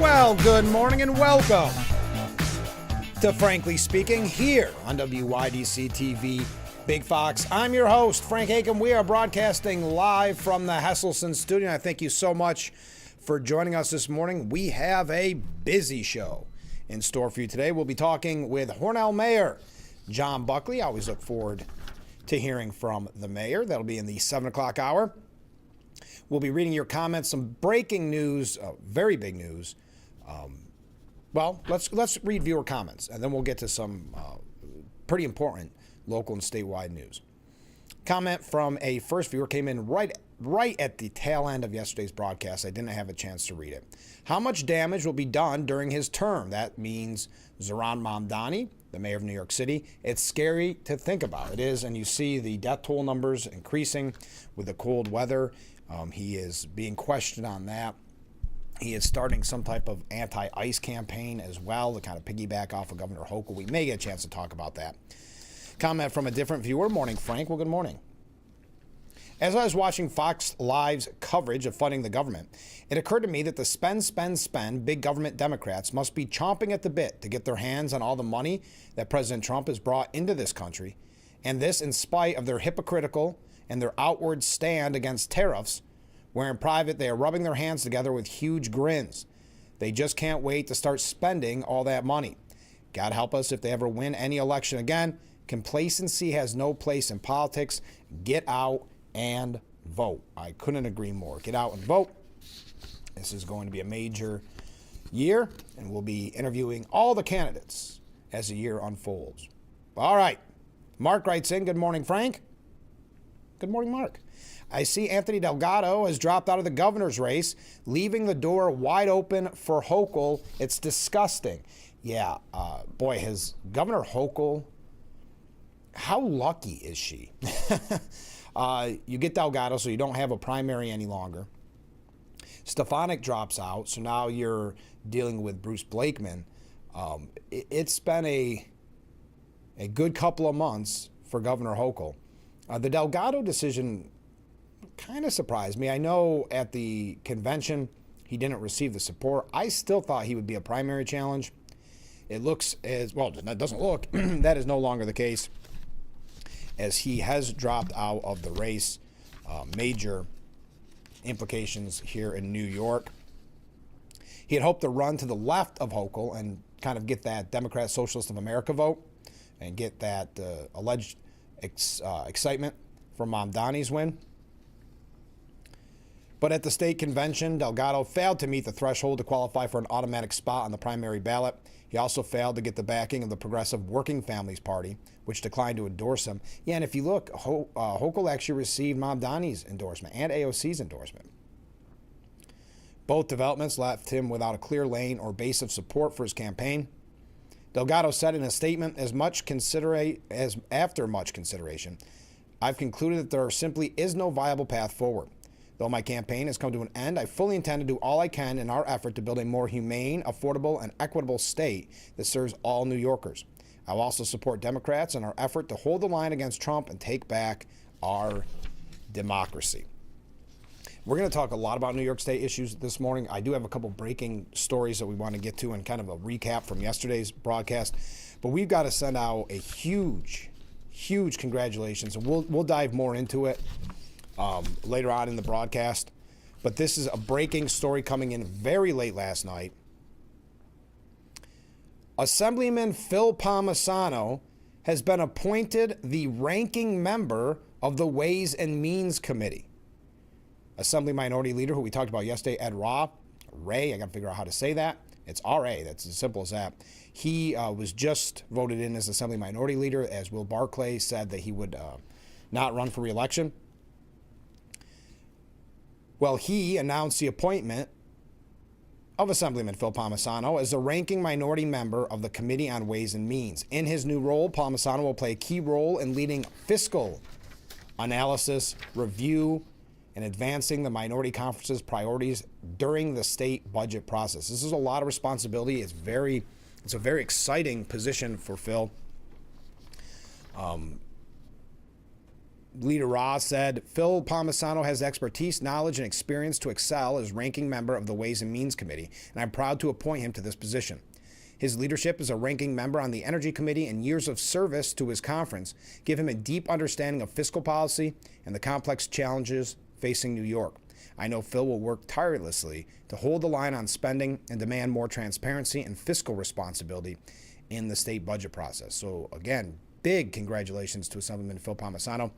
Well, good morning and welcome to Frankly Speaking here on WYDC TV Big Fox. I'm your host, Frank Aiken. We are broadcasting live from the Hesselson studio. I thank you so much for joining us this morning. We have a busy show in store for you today. We'll be talking with Hornell Mayor John Buckley. I always look forward to hearing from the mayor. That'll be in the 7 o'clock hour. We'll be reading your comments, some breaking news, very big news. Let's read viewer comments, and then we'll get to some pretty important local and statewide news. Comment from a first viewer came in right at the tail end of yesterday's broadcast. I didn't have a chance to read it. How much damage will be done during his term? That means Zohran Mamdani, the mayor of New York City. It's scary to think about. It is, and you see the death toll numbers increasing with the cold weather. He is being questioned on that. He is starting some type of anti-ICE campaign as well to kind of piggyback off of Governor Hochul. We may get a chance to talk about that. Comment from a different viewer. Morning, Frank. Well, good morning. As I was watching Fox Live's coverage of funding the government, it occurred to me that the spend big government Democrats must be chomping at the bit to get their hands on all the money that President Trump has brought into this country, and this in spite of their hypocritical and their outward stand against tariffs, where in private they are rubbing their hands together with huge grins. They just can't wait to start spending all that money. God help us if they ever win any election again. Complacency has no place in politics. Get out and vote. I couldn't agree more. Get out and vote. This is going to be a major year, and we'll be interviewing all the candidates as the year unfolds. All right. Mark writes in, good morning, Frank. Good morning, Mark. I see Anthony Delgado has dropped out of the governor's race, leaving the door wide open for Hochul. It's disgusting. Yeah, boy, has Governor Hochul, how lucky is she? You get Delgado, so you don't have a primary any longer. Stefanik drops out, so now you're dealing with Bruce Blakeman. It's been a good couple of months for Governor Hochul. The Delgado decision kind of surprised me. I know at the convention he didn't receive the support. I still thought he would be a primary challenge. It looks as, well, that doesn't look, that is no longer the case, as he has dropped out of the race. Major implications here in New York. He had hoped to run to the left of Hochul and kind of get that Democrat Socialist of America vote and get that alleged excitement from Mamdani's win. But at the state convention, Delgado failed to meet the threshold to qualify for an automatic spot on the primary ballot. He also failed to get the backing of the Progressive Working Families Party, which declined to endorse him. Yeah, and if you look, Hochul actually received Mamdani's endorsement and AOC's endorsement. Both developments left him without a clear lane or base of support for his campaign. Delgado said in a statement, after much consideration, I've concluded that there simply is no viable path forward. Though my campaign has come to an end, I fully intend to do all I can in our effort to build a more humane, affordable, and equitable state that serves all New Yorkers. I will also support Democrats in our effort to hold the line against Trump and take back our democracy. We're going to talk a lot about New York State issues this morning. I do have a couple breaking stories that we want to get to and kind of a recap from yesterday's broadcast. But we've got to send out a huge congratulations, and we'll dive more into it later on in the broadcast. But this is a breaking story coming in very late last night. Assemblyman Phil Palmisano has been appointed the ranking member of the Ways and Means Committee. Assembly Minority Leader, who we talked about yesterday, Ed Ray, I got to figure out how to say that. It's R.A., that's as simple as that. He was just voted in as Assembly Minority Leader, as Will Barclay said that he would not run for re-election. Well, he announced the appointment of Assemblyman Phil Palmisano as the ranking minority member of the Committee on Ways and Means. In his new role, Palmisano will play a key role in leading fiscal analysis, review, and advancing the minority conference's priorities during the state budget process. This is a lot of responsibility. It's a very exciting position for Phil. Leader Ross said, Phil Palmisano has expertise, knowledge, and experience to excel as ranking member of the Ways and Means Committee, and I'm proud to appoint him to this position. His leadership as a ranking member on the Energy Committee and years of service to his conference give him a deep understanding of fiscal policy and the complex challenges facing New York. I know Phil will work tirelessly to hold the line on spending and demand more transparency and fiscal responsibility in the state budget process. So again, big congratulations to Assemblyman Phil Palmisano.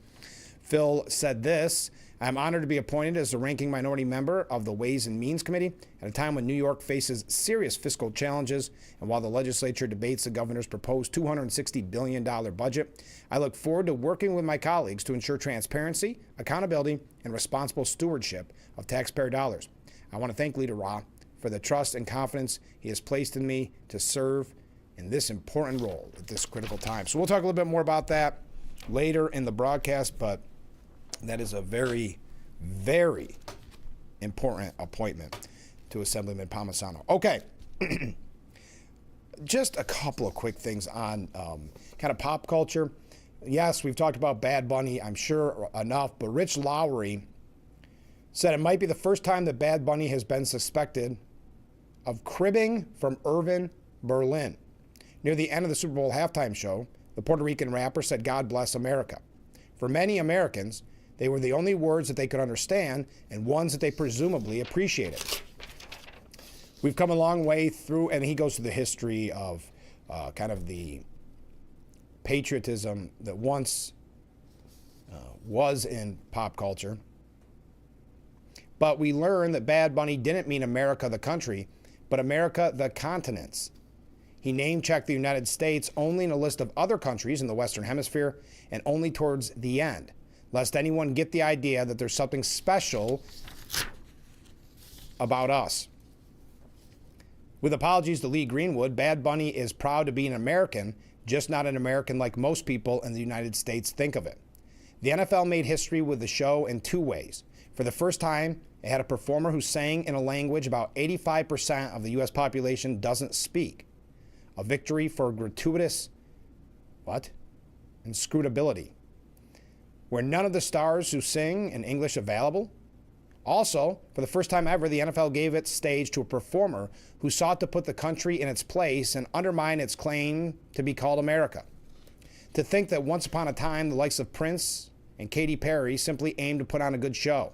Phil said this, I'm honored to be appointed as the ranking minority member of the Ways and Means Committee at a time when New York faces serious fiscal challenges, and while the legislature debates the governor's proposed $260 billion budget, I look forward to working with my colleagues to ensure transparency, accountability, and responsible stewardship of taxpayer dollars. I want to thank Leader Ra for the trust and confidence he has placed in me to serve in this important role at this critical time. So we'll talk a little bit more about that later in the broadcast, but that is a very, very important appointment to Assemblyman Palmisano. Okay, just a couple of quick things on kind of pop culture. Yes, we've talked about Bad Bunny, I'm sure enough, but Rich Lowry said it might be the first time that Bad Bunny has been suspected of cribbing from Irvin Berlin. Near the end of the Super Bowl halftime show, the Puerto Rican rapper said, God bless America. For many Americans, they were the only words that they could understand and ones that they presumably appreciated. We've come a long way through, and he goes through the history of kind of the patriotism that once was in pop culture. But we learned that Bad Bunny didn't mean America, the country, but America, the continents. He name-checked the United States only in a list of other countries in the Western Hemisphere and only towards the end, lest anyone get the idea that there's something special about us. With apologies to Lee Greenwood, Bad Bunny is proud to be an American, just not an American like most people in the United States think of it. The NFL made history with the show in two ways. For the first time, it had a performer who sang in a language about 85% of the U.S. population doesn't speak. A victory for gratuitous, inscrutability. Were none of the stars who sing in English available? Also, for the first time ever, the NFL gave its stage to a performer who sought to put the country in its place and undermine its claim to be called America. To think that once upon a time, the likes of Prince and Katy Perry simply aimed to put on a good show.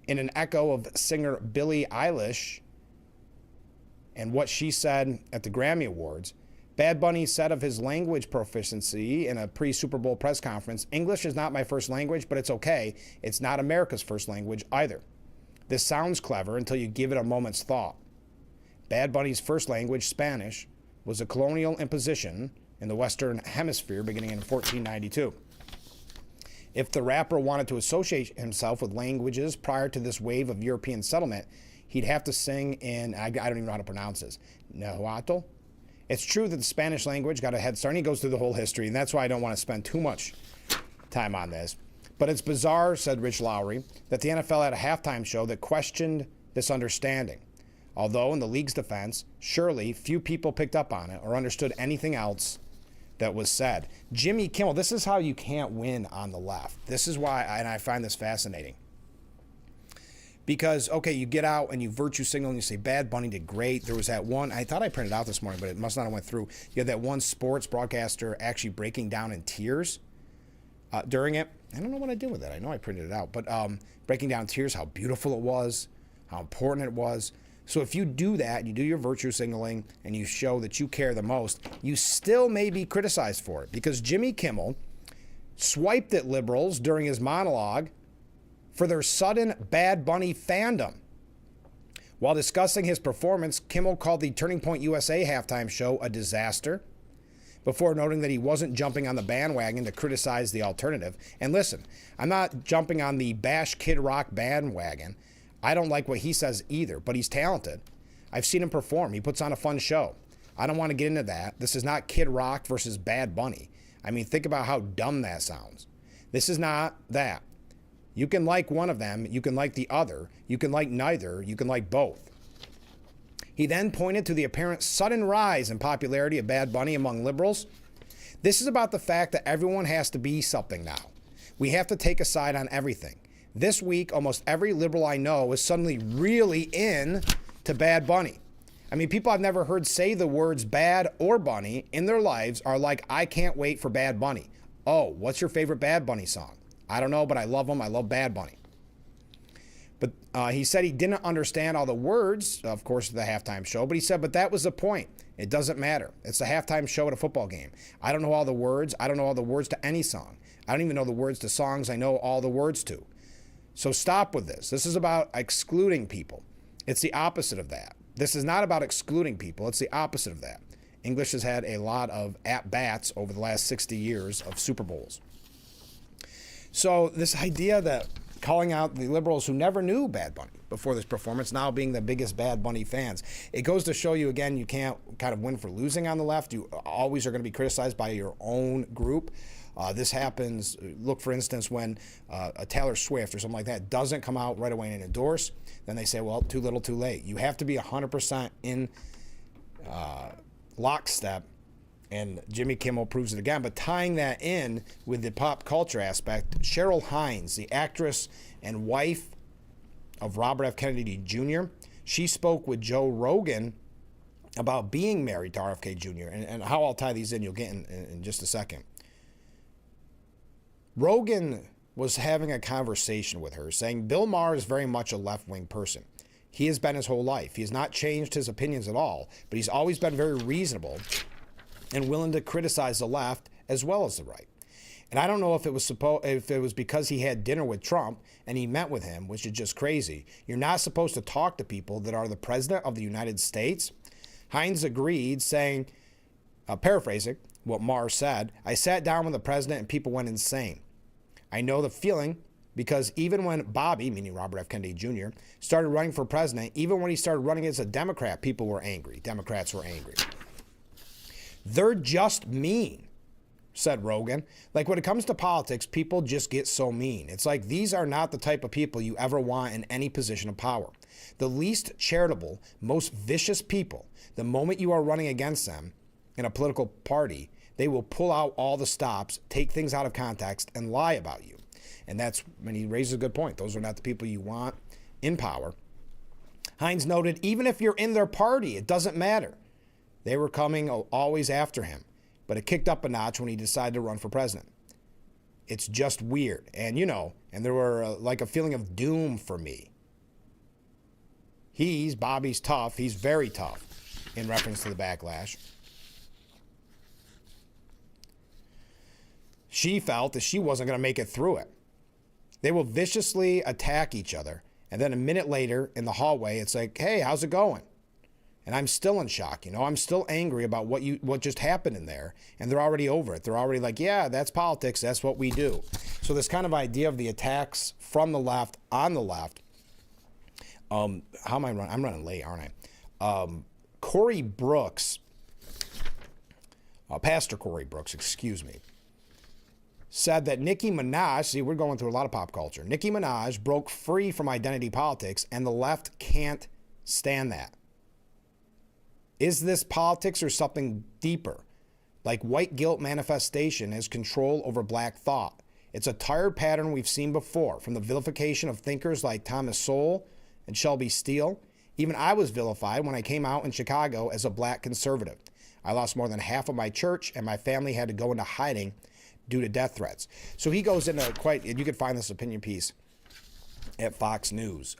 In an echo of singer Billie Eilish and what she said at the Grammy Awards, Bad Bunny said of his language proficiency in a pre-Super Bowl press conference, English is not my first language, but it's okay. It's not America's first language either. This sounds clever until you give it a moment's thought. Bad Bunny's first language, Spanish, was a colonial imposition in the Western Hemisphere beginning in 1492. If the rapper wanted to associate himself with languages prior to this wave of European settlement, he'd have to sing in, I don't even know how to pronounce this, Nahuatl. It's true that the Spanish language got a head start, and he goes through the whole history, and that's why I don't want to spend too much time on this. But it's bizarre, said Rich Lowry, that the NFL had a halftime show that questioned this understanding. Although, in the league's defense, surely few people picked up on it or understood anything else that was said. Jimmy Kimmel, this is how you can't win on the left. This is why, and I find this fascinating. Because, okay, you get out and you virtue signal and you say, Bad Bunny did great. There was that one, I thought I printed out this morning, but it must not have went through. You had that one sports broadcaster actually breaking down in tears during it. I don't know what I did with that. I know I printed it out. But breaking down in tears, how beautiful it was, how important it was. So if you do that, you do your virtue signaling, and you show that you care the most, you still may be criticized for it. Because Jimmy Kimmel swiped at liberals during his monologue for their sudden Bad Bunny fandom. While discussing his performance, Kimmel called the Turning Point USA halftime show a disaster, before noting that he wasn't jumping on the bandwagon to criticize the alternative. And listen, I'm not jumping on the bash Kid Rock bandwagon. I don't like what he says either, but he's talented. I've seen him perform. He puts on a fun show. I don't want to get into that. This is not Kid Rock versus Bad Bunny. I mean, think about how dumb that sounds. This is not that. You can like one of them, you can like the other, you can like neither, you can like both. He then pointed to the apparent sudden rise in popularity of Bad Bunny among liberals. This is about the fact that everyone has to be something now. We have to take a side on everything. This week, almost every liberal I know is suddenly really in to Bad Bunny. I mean, people I've never heard say the words bad or bunny in their lives are like, I can't wait for Bad Bunny. Oh, what's your favorite Bad Bunny song? I don't know, but I love him. I love Bad Bunny. But he said he didn't understand all the words, of course, of the halftime show. But he said, but that was the point. It doesn't matter. It's a halftime show at a football game. I don't know all the words. I don't know all the words to any song. I don't even know the words to songs I know all the words to. So stop with this. This is about excluding people. It's the opposite of that. This is not about excluding people. It's the opposite of that. English has had a lot of at-bats over the last 60 years of Super Bowls. So this idea that calling out the liberals who never knew Bad Bunny before this performance, now being the biggest Bad Bunny fans, it goes to show you, again, you can't kind of win for losing on the left. You always are going to be criticized by your own group. This happens, look, for instance, when a Taylor Swift or something like that doesn't come out right away and endorse, then they say, well, too little, too late. You have to be 100% in lockstep, and Jimmy Kimmel proves it again. But tying that in with the pop culture aspect, Cheryl Hines, the actress and wife of Robert F. Kennedy Jr., she spoke with Joe Rogan about being married to RFK Jr., and how I'll tie these in, you'll get in just a second. Rogan was having a conversation with her saying Bill Maher is very much a left-wing person. He has been his whole life. He has not changed his opinions at all, but he's always been very reasonable and willing to criticize the left as well as the right. And I don't know if it was because he had dinner with Trump and he met with him, which is just crazy. You're not supposed to talk to people that are the president of the United States. Hines agreed, saying, paraphrasing what Maher said, I sat down with the president and people went insane. I know the feeling because even when Bobby, meaning Robert F. Kennedy Jr., started running for president, even when he started running as a Democrat, people were angry. Democrats were angry. They're just mean, said Rogan. Like, when it comes to politics, people just get so mean. It's like these are not the type of people you ever want in any position of power. The least charitable, most vicious people, the moment you are running against them in a political party, they will pull out all the stops, take things out of context, and lie about you. And that's when he raises a good point. Those are not the people you want in power. Hines noted, even if you're in their party, it doesn't matter. They were coming always after him, but it kicked up a notch when he decided to run for president. It's just weird. And, and there were like a feeling of doom for me. Bobby's tough. He's very tough in reference to the backlash. She felt that she wasn't going to make it through it. They will viciously attack each other. And then a minute later in the hallway, it's like, hey, how's it going? And I'm still in shock. I'm still angry about what just happened in there. And they're already over it. They're already like, yeah, that's politics. That's what we do. So this kind of idea of the attacks from the left on the left. How am I running? I'm running late, aren't I? Corey Brooks, Pastor Corey Brooks, excuse me, said that Nicki Minaj, see, we're going through a lot of pop culture. Nicki Minaj broke free from identity politics, and the left can't stand that. Is this politics or something deeper? Like white guilt manifestation has control over black thought. It's a tired pattern we've seen before, from the vilification of thinkers like Thomas Sowell and Shelby Steele. Even I was vilified when I came out in Chicago as a black conservative. I lost more than half of my church, and my family had to go into hiding due to death threats. So he goes into you can find this opinion piece at Fox News.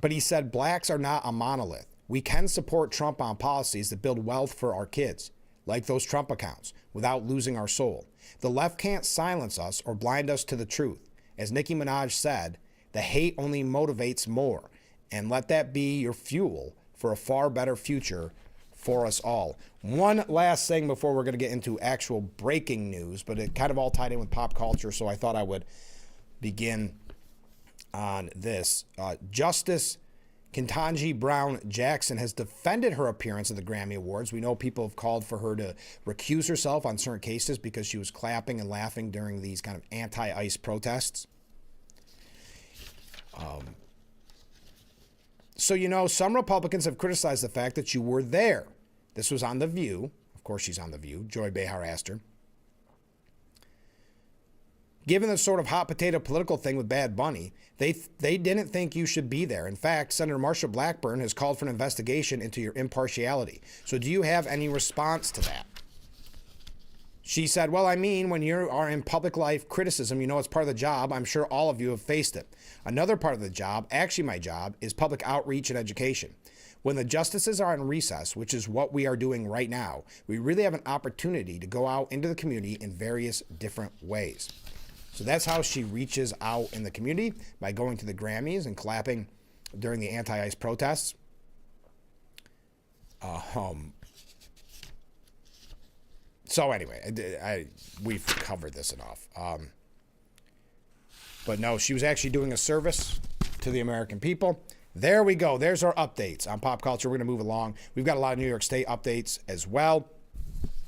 But he said, blacks are not a monolith. We can support Trump on policies that build wealth for our kids, like those Trump accounts, without losing our soul. The left can't silence us or blind us to the truth. As Nicki Minaj said, the hate only motivates more, and let that be your fuel for a far better future for us all. One last thing before we're going to get into actual breaking news, but it kind of all tied in with pop culture, so I thought I would begin on this. Justice Ketanji Brown Jackson has defended her appearance at the Grammy Awards. We know people have called for her to recuse herself on certain cases because she was clapping and laughing during these kind of anti-ICE protests. So, some Republicans have criticized the fact that you were there. This was on The View. Of course, she's on The View. Joy Behar asked her. Given the sort of hot potato political thing with Bad Bunny, they didn't think you should be there. In fact, Senator Marsha Blackburn has called for an investigation into your impartiality. So do you have any response to that? She said, well, I mean, when you are in public life criticism, you know it's part of the job. I'm sure all of you have faced it. Another part of the job, actually my job, is public outreach and education. When the justices are on recess, which is what we are doing right now, we really have an opportunity to go out into the community in various different ways. So that's how she reaches out in the community, by going to the Grammys and clapping during the anti-ICE protests. So anyway, we've covered this enough. But no, she was actually doing a service to the American people. There we go. There's our updates on pop culture. We're going to move along. We've got a lot of New York State updates as well.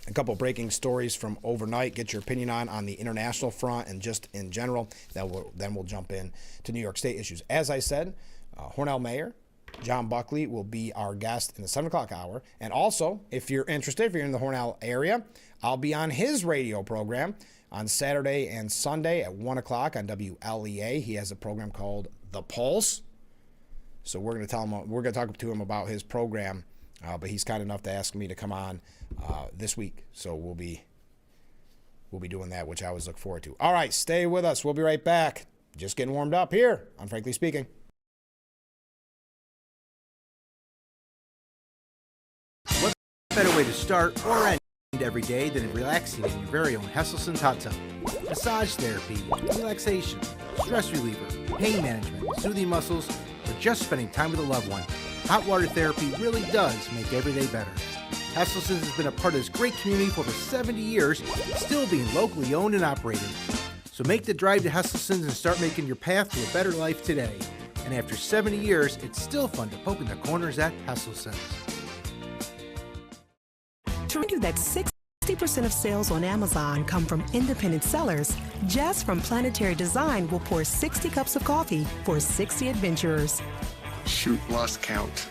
A couple breaking stories from overnight. Get your opinion on the international front and just in general. Then we'll jump in to New York State issues. As I said, Hornell Mayor John Buckley will be our guest in the 7 o'clock hour. And also, if you're interested, if you're in the Hornell area, I'll be on his radio program on Saturday and Sunday at 1 o'clock on WLEA. He has a program called The Pulse. So we're going to talk to him about his program. But he's kind enough to ask me to come on this week. So we'll be doing that, which I always look forward to. All right, stay with us. We'll be right back. Just getting warmed up here on Frankly Speaking. What better way to start or end every day than relaxing in your very own Hesselson's hot tub? Massage therapy, relaxation, stress reliever, pain management, soothing muscles, or just spending time with a loved one. Hot water therapy really does make every day better. Hesselson's has been a part of this great community for over 70 years, still being locally owned and operated. So make the drive to Hesselson's and start making your path to a better life today. And after 70 years, it's still fun to poke in the corners at Hesselson's. To remind you that 60% of sales on Amazon come from independent sellers, Jess from Planetary Design will pour 60 cups of coffee for 60 adventurers. Shoot, lost count.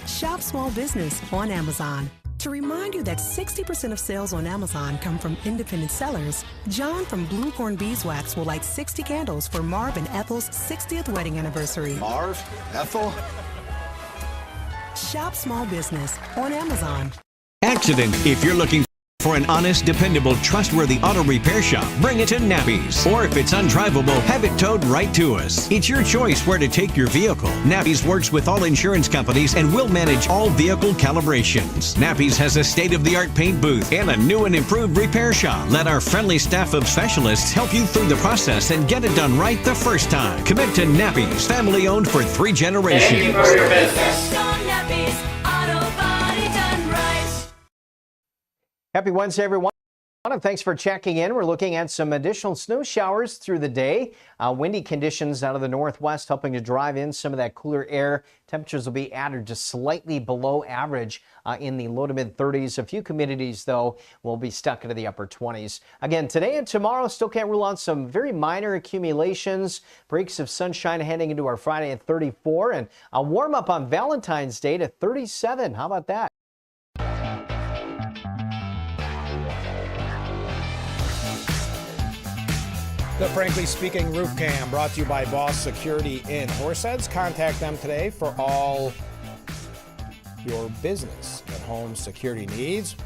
Shop small business on Amazon. To remind you that 60% of sales on Amazon come from independent sellers, John from Bluecorn Beeswax will light 60 candles for Marv and Ethel's 60th wedding anniversary. Marv? Ethel? Shop small business on Amazon. Accident. If you're looking for an honest, dependable, trustworthy auto repair shop, bring it to Nappy's. Or if it's undrivable, have it towed right to us. It's your choice where to take your vehicle. Nappy's works with all insurance companies and will manage all vehicle calibrations. Nappy's has a state-of-the-art paint booth and a new and improved repair shop. Let our friendly staff of specialists help you through the process and get it done right the first time. Commit to Nappy's, family owned for 3 generations. Thank you for your business. Nappy's Auto Body done right. Happy Wednesday, everyone, and thanks for checking in. We're looking at some additional snow showers through the day. Windy conditions out of the northwest helping to drive in some of that cooler air. Temperatures will be at or just slightly below average in the low to mid 30s. A few communities, though, will be stuck into the upper 20s. Again, today and tomorrow, still can't rule out some very minor accumulations. Breaks of sunshine heading into our Friday at 34, and a warm up on Valentine's Day to 37. How about that? The Frankly Speaking Roof Cam brought to you by Boss Security in Horseheads. Contact them today for all your business and home security needs.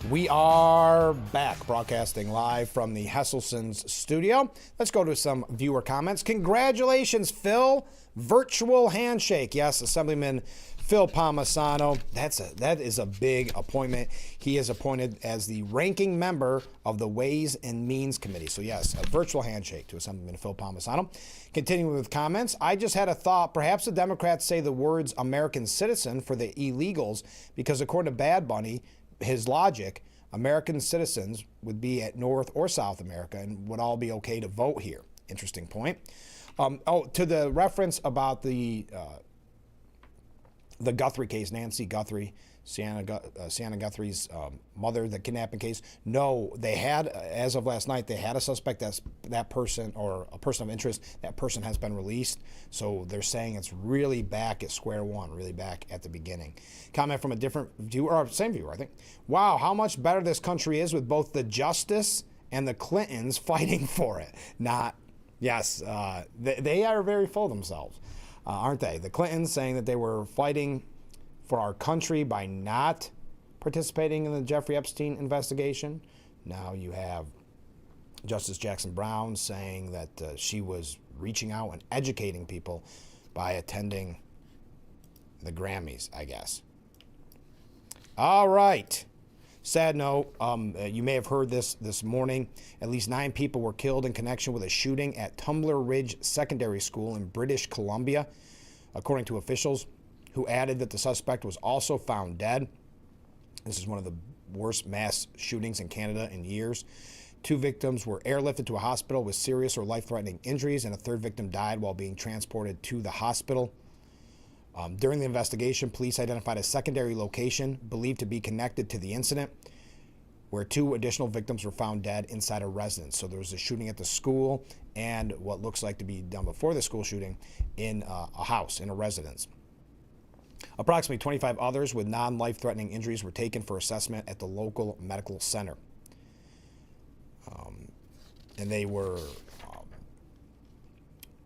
We are back broadcasting live from the Hesselson's studio. Let's go to some viewer comments. Congratulations, Phil. Virtual handshake. Yes, Assemblyman Phil Palmisano. That is a big appointment. He is appointed as the ranking member of the Ways and Means Committee. So yes, a virtual handshake to Assemblyman Phil Palmisano. Continuing with comments, I just had a thought. Perhaps the Democrats say the words American citizen for the illegals because according to Bad Bunny, his logic, American citizens would be at North or South America and would all be okay to vote here. Interesting point. To the reference about the Guthrie case, Nancy Guthrie, Sienna Guthrie's mother, the kidnapping case. No, they had, as of last night, they had a suspect that's that person or a person of interest. That person has been released. So they're saying it's really back at square one, really back at the beginning. Comment from a different viewer, or same viewer, I think. Wow, how much better this country is with both the justice and the Clintons fighting for it. They are very full of themselves, aren't they? The Clintons saying that they were fighting for our country by not participating in the Jeffrey Epstein investigation. Now you have Justice Jackson Brown saying that she was reaching out and educating people by attending the Grammys, I guess. All right. Sad note, you may have heard this morning. At least 9 people were killed in connection with a shooting at Tumbler Ridge Secondary School in British Columbia, according to officials, who added that the suspect was also found dead. This is one of the worst mass shootings in Canada in years. 2 victims were airlifted to a hospital with serious or life-threatening injuries, and a 3rd victim died while being transported to the hospital. During the investigation, police identified a secondary location believed to be connected to the incident, where 2 additional victims were found dead inside a residence. So there was a shooting at the school and what looks like to be done before the school shooting in a house, in a residence. Approximately 25 others with non-life-threatening injuries were taken for assessment at the local medical center. And they were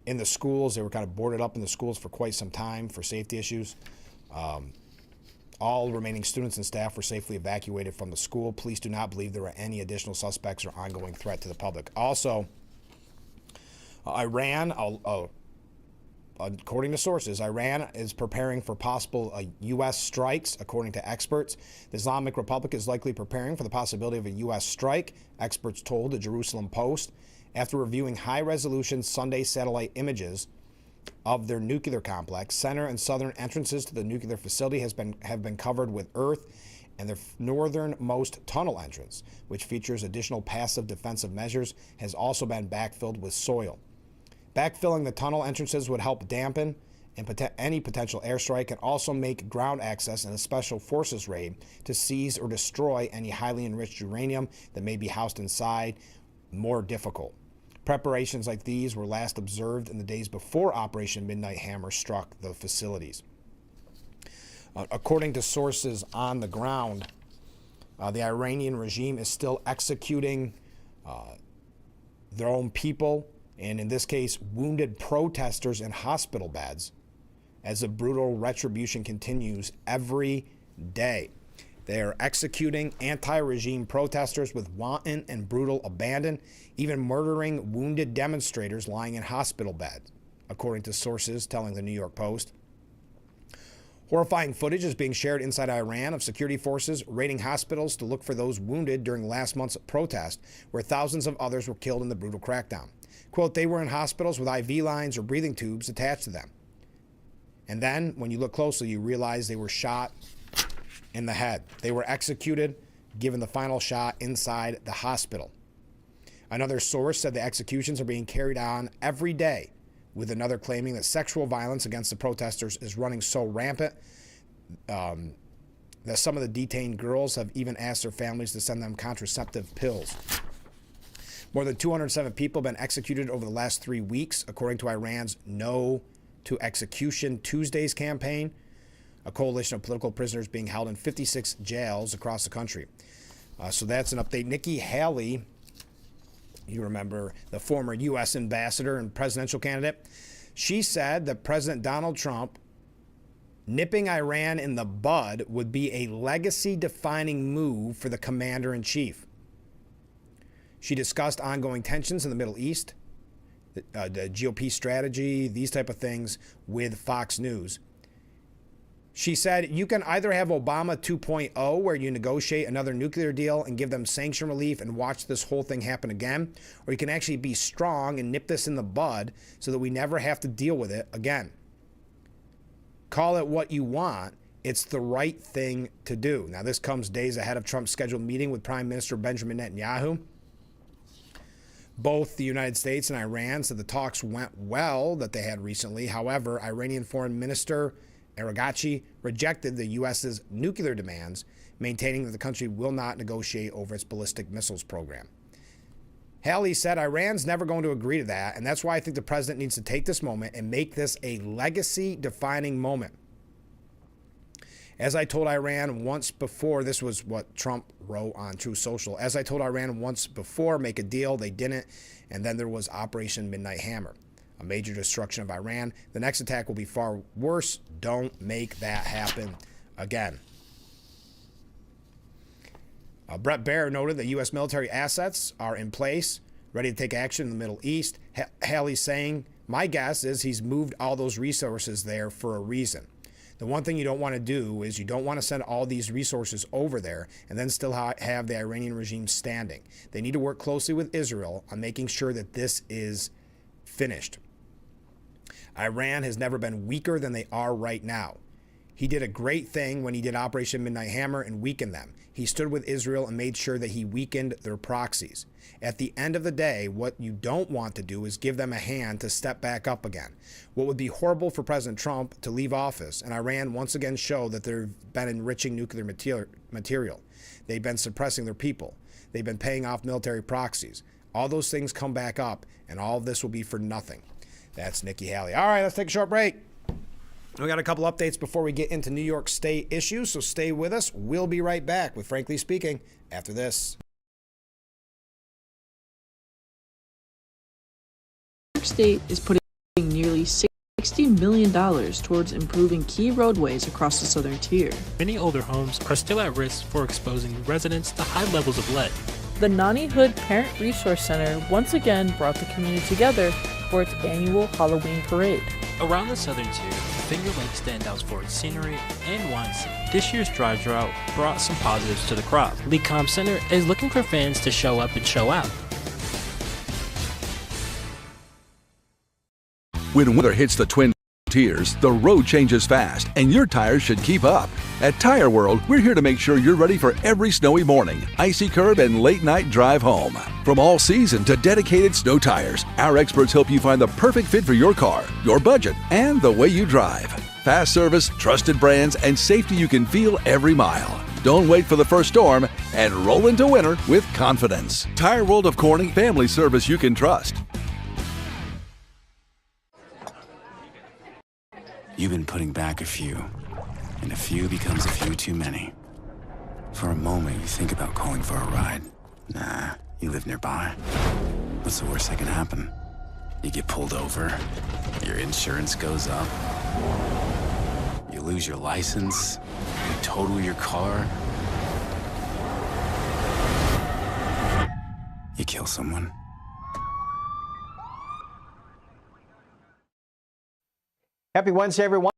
in the schools. They were kind of boarded up in the schools for quite some time for safety issues. All remaining students and staff were safely evacuated from the school. Police do not believe there are any additional suspects or ongoing threat to the public. Also, Iran, according to sources, Iran is preparing for possible U.S. strikes, according to experts. The Islamic Republic is likely preparing for the possibility of a U.S. strike, experts told the Jerusalem Post, after reviewing high-resolution Sunday satellite images of their nuclear complex. Center and southern entrances to the nuclear facility have been covered with earth, and the northernmost tunnel entrance, which features additional passive defensive measures, has also been backfilled with soil. Backfilling the tunnel entrances would help dampen any potential airstrike and also make ground access in a special forces raid to seize or destroy any highly enriched uranium that may be housed inside more difficult. Preparations like these were last observed in the days before Operation Midnight Hammer struck the facilities. According to sources on the ground, the Iranian regime is still executing their own people, and in this case, wounded protesters in hospital beds, as the brutal retribution continues every day. They are executing anti-regime protesters with wanton and brutal abandon, even murdering wounded demonstrators lying in hospital beds, according to sources telling the New York Post. Horrifying footage is being shared inside Iran of security forces raiding hospitals to look for those wounded during last month's protest, where thousands of others were killed in the brutal crackdown. Quote, they were in hospitals with IV lines or breathing tubes attached to them. And then, when you look closely, you realize they were shot in the head. They were executed, given the final shot inside the hospital. Another source said the executions are being carried on every day, with another claiming that sexual violence against the protesters is running so rampant that some of the detained girls have even asked their families to send them contraceptive pills. More than 207 people have been executed over the last 3 weeks, according to Iran's No to Execution Tuesdays campaign, a coalition of political prisoners being held in 56 jails across the country. So that's an update. Nikki Haley, you remember, the former U.S. ambassador and presidential candidate, she said that President Donald Trump nipping Iran in the bud would be a legacy-defining move for the commander-in-chief. She discussed ongoing tensions in the Middle East, the GOP strategy, these type of things with Fox News. She said, you can either have Obama 2.0, where you negotiate another nuclear deal and give them sanction relief and watch this whole thing happen again, or you can actually be strong and nip this in the bud so that we never have to deal with it again. Call it what you want. It's the right thing to do. Now, this comes days ahead of Trump's scheduled meeting with Prime Minister Benjamin Netanyahu. Both the United States and Iran said the talks went well that they had recently. However, Iranian Foreign Minister Araghchi rejected the U.S.'s nuclear demands, maintaining that the country will not negotiate over its ballistic missiles program. Haley said Iran's never going to agree to that, and that's why I think the president needs to take this moment and make this a legacy-defining moment. As I told Iran once before, this was what Trump wrote on True Social. As I told Iran once before, make a deal. They didn't. And then there was Operation Midnight Hammer, a major destruction of Iran. The next attack will be far worse. Don't make that happen again. Brett Baer noted that U.S. military assets are in place, ready to take action in the Middle East. Haley's saying, my guess is he's moved all those resources there for a reason. The one thing you don't want to do is you don't want to send all these resources over there and then still have the Iranian regime standing. They need to work closely with Israel on making sure that this is finished. Iran has never been weaker than they are right now. He did a great thing when he did Operation Midnight Hammer and weakened them. He stood with Israel and made sure that he weakened their proxies. At the end of the day, what you don't want to do is give them a hand to step back up again. What would be horrible for President Trump to leave office and Iran once again show that they've been enriching nuclear material. They've been suppressing their people. They've been paying off military proxies. All those things come back up, and all of this will be for nothing. That's Nikki Haley. All right, let's take a short break. We got a couple updates before we get into New York State issues, so stay with us. We'll be right back with Frankly Speaking after this. New York State is putting nearly $60 million towards improving key roadways across the southern tier. Many older homes are still at risk for exposing residents to high levels of lead. The Nani Hood Parent Resource Center once again brought the community together for its annual Halloween parade. Around the southern tier, Finger Lake stands out for its scenery and wine scene. This year's dry drought brought some positives to the crop. Lee Com Center is looking for fans to show up and show out. When weather hits the Twin Tiers, the road changes fast, and your tires should keep up. At Tire World, we're here to make sure you're ready for every snowy morning, icy curb, and late-night drive home. From all season to dedicated snow tires, our experts help you find the perfect fit for your car, your budget, and the way you drive. Fast service, trusted brands, and safety you can feel every mile. Don't wait for the first storm and roll into winter with confidence. Tire World of Corning, family service you can trust. You've been putting back a few, and a few becomes a few too many. For a moment, you think about calling for a ride. Nah, you live nearby. What's the worst that can happen? You get pulled over, your insurance goes up, you lose your license, you total your car, you kill someone. Happy Wednesday, everyone.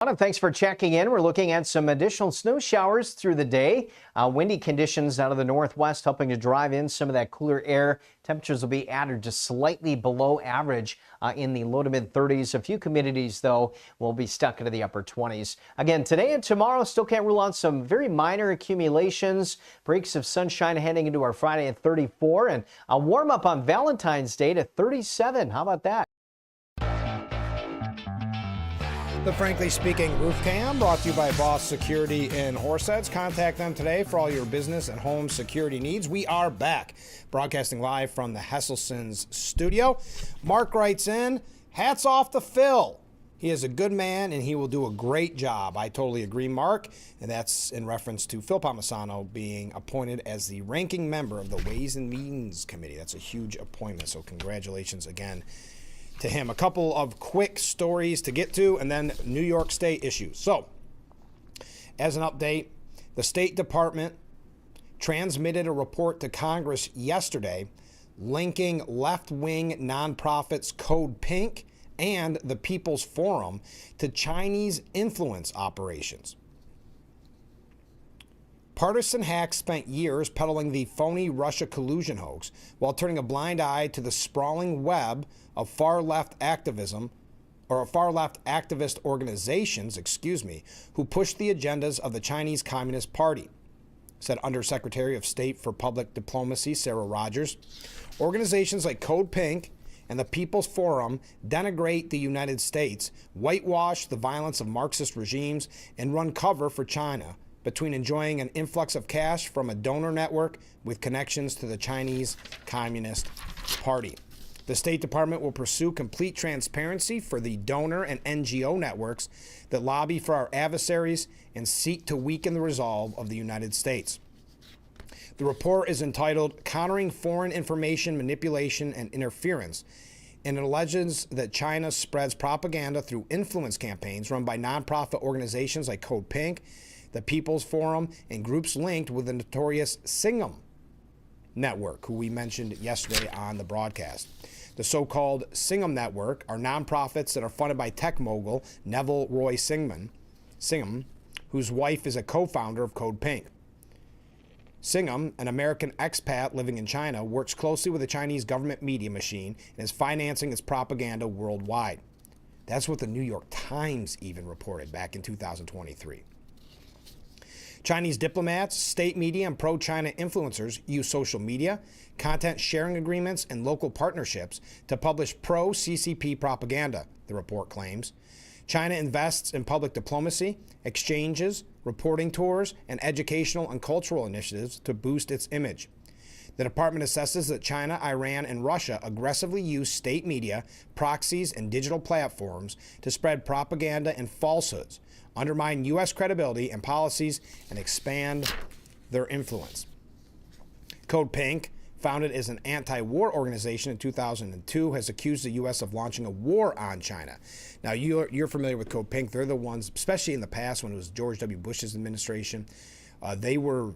And thanks for checking in. We're looking at some additional snow showers through the day. Windy conditions out of the northwest helping to drive in some of that cooler air. Temperatures will be at or just slightly below average in the low to mid 30s. A few communities, though, will be stuck into the upper 20s. Again, today and tomorrow, still can't rule out some very minor accumulations. Breaks of sunshine heading into our Friday at 34, and a warm up on Valentine's Day to 37. How about that? The Frankly Speaking Roof Cam brought to you by Boss Security in Horseheads. Contact them today for all your business and home security needs. We are back, broadcasting live from the Hesselson's studio. Mark writes in, hats off to Phil. He is a good man and he will do a great job. I totally agree, Mark. And that's in reference to Phil Palmisano being appointed as the ranking member of the Ways and Means Committee. That's a huge appointment, so congratulations again to him. A couple of quick stories to get to, and then New York State issues. So, as an update, the State Department transmitted a report to Congress yesterday linking left-wing nonprofits Code Pink and the People's Forum to Chinese influence operations. Partisan hacks spent years peddling the phony Russia collusion hoax while turning a blind eye to the sprawling web of far-left activism, or far-left activist organizations, who push the agendas of the Chinese Communist Party, said Undersecretary of State for Public Diplomacy Sarah Rogers. Organizations like Code Pink and the People's Forum denigrate the United States, whitewash the violence of Marxist regimes, and run cover for China between enjoying an influx of cash from a donor network with connections to the Chinese Communist Party. The State Department will pursue complete transparency for the donor and NGO networks that lobby for our adversaries and seek to weaken the resolve of the United States. The report is entitled Countering Foreign Information Manipulation and Interference, and it alleges that China spreads propaganda through influence campaigns run by nonprofit organizations like Code Pink, the People's Forum, and groups linked with the notorious Singham Network, who we mentioned yesterday on the broadcast. The so-called Singham Network are nonprofits that are funded by tech mogul Neville Roy Singham, whose wife is a co-founder of Code Pink. Singham, an American expat living in China, works closely with the Chinese government media machine and is financing its propaganda worldwide. That's what the New York Times even reported back in 2023. Chinese diplomats, state media, and pro-China influencers use social media, content sharing agreements, and local partnerships to publish pro-CCP propaganda, the report claims. China invests in public diplomacy, exchanges, reporting tours, and educational and cultural initiatives to boost its image. The department assesses that China, Iran, and Russia aggressively use state media, proxies, and digital platforms to spread propaganda and falsehoods, undermine U.S. credibility and policies, and expand their influence. Code Pink, founded as an anti-war organization in 2002, has accused the U.S. of launching a war on China. Now, you're familiar with Code Pink. They're the ones, especially in the past when it was George W. Bush's administration, they were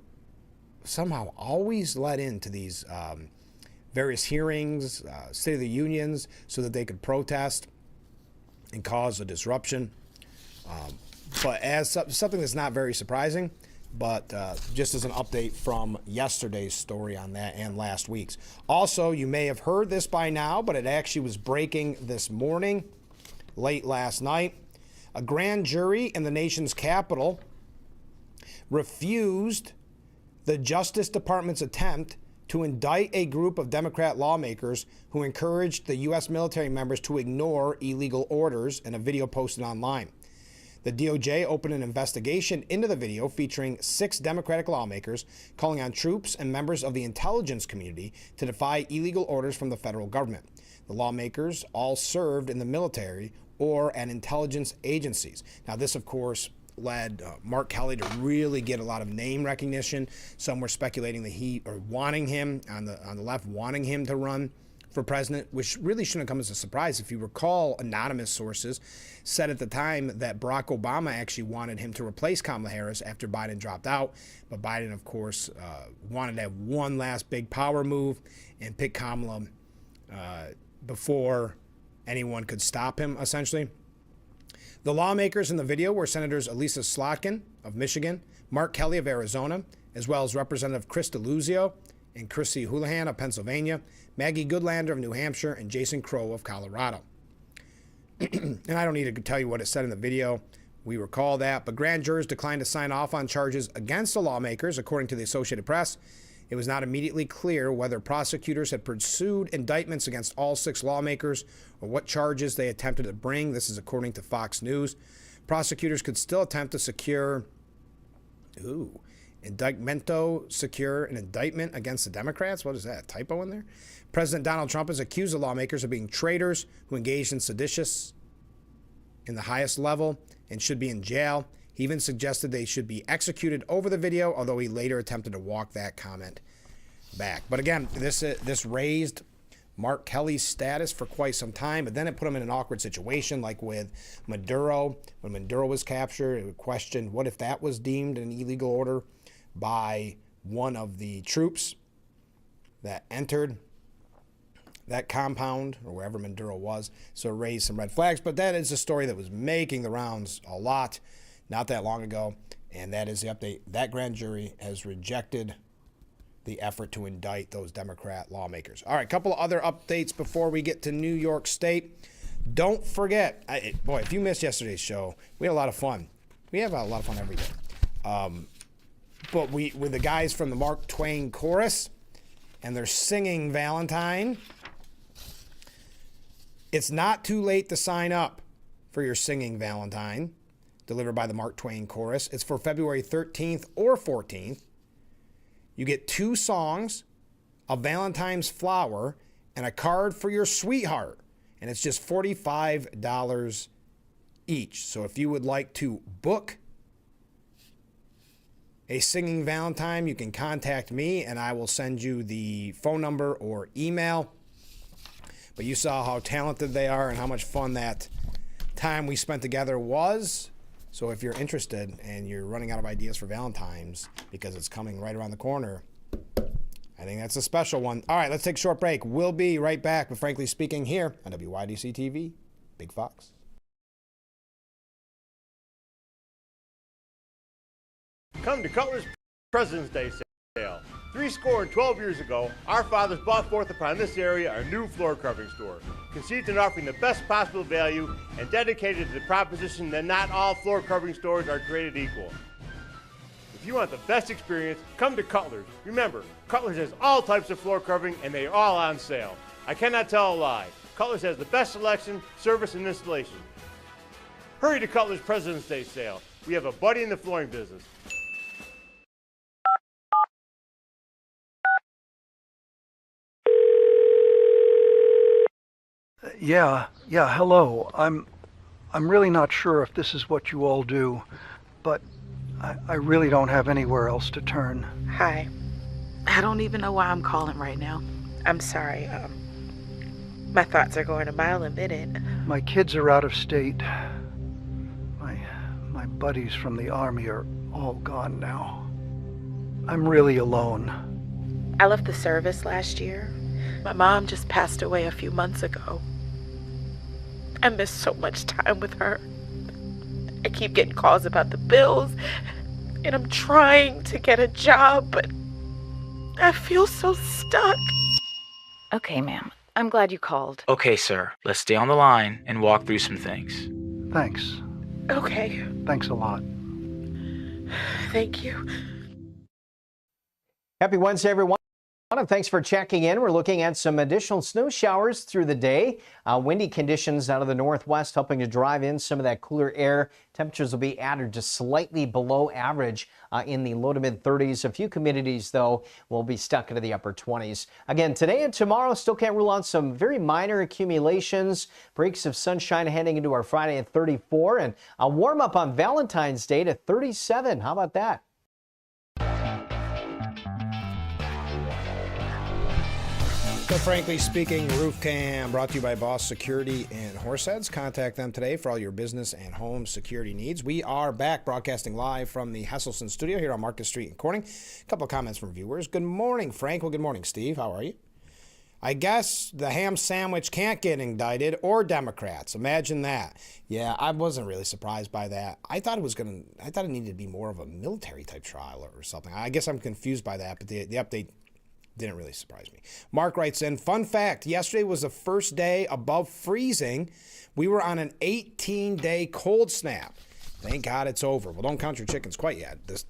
somehow always let into these various hearings, State of the Unions, so that they could protest and cause a disruption. But as something that's not very surprising, but just as an update from yesterday's story on that and last week's. Also, you may have heard this by now, but it actually was breaking this morning, late last night. A grand jury in the nation's capital refused the Justice Department's attempt to indict a group of Democrat lawmakers who encouraged the U.S. military members to ignore illegal orders in a video posted online. The DOJ opened an investigation into the video featuring 6 Democratic lawmakers calling on troops and members of the intelligence community to defy illegal orders from the federal government. The lawmakers all served in the military or at intelligence agencies. Now, this, of course, led Mark Kelly to really get a lot of name recognition. Some were speculating that wanting him on the left, wanting him to run for president, which really shouldn't come as a surprise. If you recall, anonymous sources said at the time that Barack Obama actually wanted him to replace Kamala Harris after Biden dropped out. But Biden, of course, wanted to have one last big power move and pick Kamala before anyone could stop him, essentially. The lawmakers in the video were Senators Elisa Slotkin of Michigan, Mark Kelly of Arizona, as well as Representative Chris DeLuzio and Chrissy Houlihan of Pennsylvania, Maggie Goodlander of New Hampshire, and Jason Crow of Colorado. And I don't need to tell you what it said in the video. We recall that. But grand jurors declined to sign off on charges against the lawmakers, according to the Associated Press. It was not immediately clear whether prosecutors had pursued indictments against all 6 lawmakers or what charges they attempted to bring. This is according to Fox News. Prosecutors could still attempt to secure an indictment against the Democrats. What is that, a typo in there? President Donald Trump has accused the lawmakers of being traitors who engaged in seditious in the highest level and should be in jail. He even suggested they should be executed over the video, although he later attempted to walk that comment back. But again, this raised Mark Kelly's status for quite some time, but then it put him in an awkward situation, like with Maduro. When Maduro was captured, it questioned what if that was deemed an illegal order by one of the troops that entered that compound or wherever Maduro was. So it raised some red flags. But that is a story that was making the rounds a lot not that long ago. And that is the update. That grand jury has rejected the effort to indict those Democrat lawmakers. All right, a couple of other updates before we get to New York State. Don't forget, if you missed yesterday's show, we had a lot of fun. We have a lot of fun every day. But with the guys from the Mark Twain Chorus, and they're singing Valentine. It's not too late to sign up for your Singing Valentine, delivered by the Mark Twain Chorus. It's for February 13th or 14th. You get 2 songs, a Valentine's flower, and a card for your sweetheart. And it's just $45 each. So if you would like to book a singing Valentine, you can contact me and I will send you the phone number or email. But you saw how talented they are and how much fun that time we spent together was. So if you're interested and you're running out of ideas for Valentine's because it's coming right around the corner, I think that's a special one. All right, let's take a short break. We'll be right back with Frankly Speaking here on WYDC TV, Big Fox. Come to Cutler's President's Day sale. 12 years ago, our fathers brought forth upon this area a new floor covering store, conceived and offering the best possible value and dedicated to the proposition that not all floor covering stores are created equal. If you want the best experience, come to Cutler's. Remember, Cutler's has all types of floor covering and they are all on sale. I cannot tell a lie. Cutler's has the best selection, service, and installation. Hurry to Cutler's President's Day sale. We have a buddy in the flooring business. Yeah, hello. I'm really not sure if this is what you all do, but I really don't have anywhere else to turn. Hi. I don't even know why I'm calling right now. I'm sorry. My thoughts are going a mile a minute. My kids are out of state. My buddies from the army are all gone now. I'm really alone. I left the service last year. My mom just passed away a few months ago. I miss so much time with her. I keep getting calls about the bills, and I'm trying to get a job, but I feel so stuck. Okay, ma'am. I'm glad you called. Okay, sir. Let's stay on the line and walk through some things. Thanks. Okay. Thanks a lot. Thank you. Happy Wednesday, everyone. Thanks for checking in. We're looking at some additional snow showers through the day. Windy conditions out of the northwest helping to drive in some of that cooler air. Temperatures will be at or just slightly below average in the low to mid 30s. A few communities, though, will be stuck into the upper 20s. Again, today and tomorrow, still can't rule out some very minor accumulations. Breaks of sunshine heading into our Friday at 34 and a warm up on Valentine's Day to 37. How about that? So Frankly Speaking Roof Cam brought to you by Boss Security in Horseheads. Contact them today for all your business and home security needs. We are back broadcasting live from the Hesselson studio here on Market Street in Corning. A couple of comments from viewers. Good morning, Frank. Well, good morning, Steve. How are you? I guess the ham sandwich can't get indicted or Democrats. Imagine that. Yeah, I wasn't really surprised by that. I thought it needed to be more of a military type trial or something. I guess I'm confused by that, but the update didn't really surprise me. Mark writes in, fun fact, yesterday was the first day above freezing. We were on an 18-day cold snap. Thank God it's over. Well, don't count your chickens quite yet. The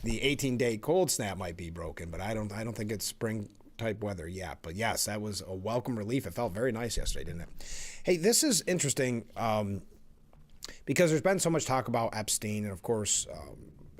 18-day cold snap might be broken, but I don't think it's spring type weather yet. But yes, that was a welcome relief. It felt very nice yesterday, didn't it? Hey, this is interesting because there's been so much talk about Epstein, and of course,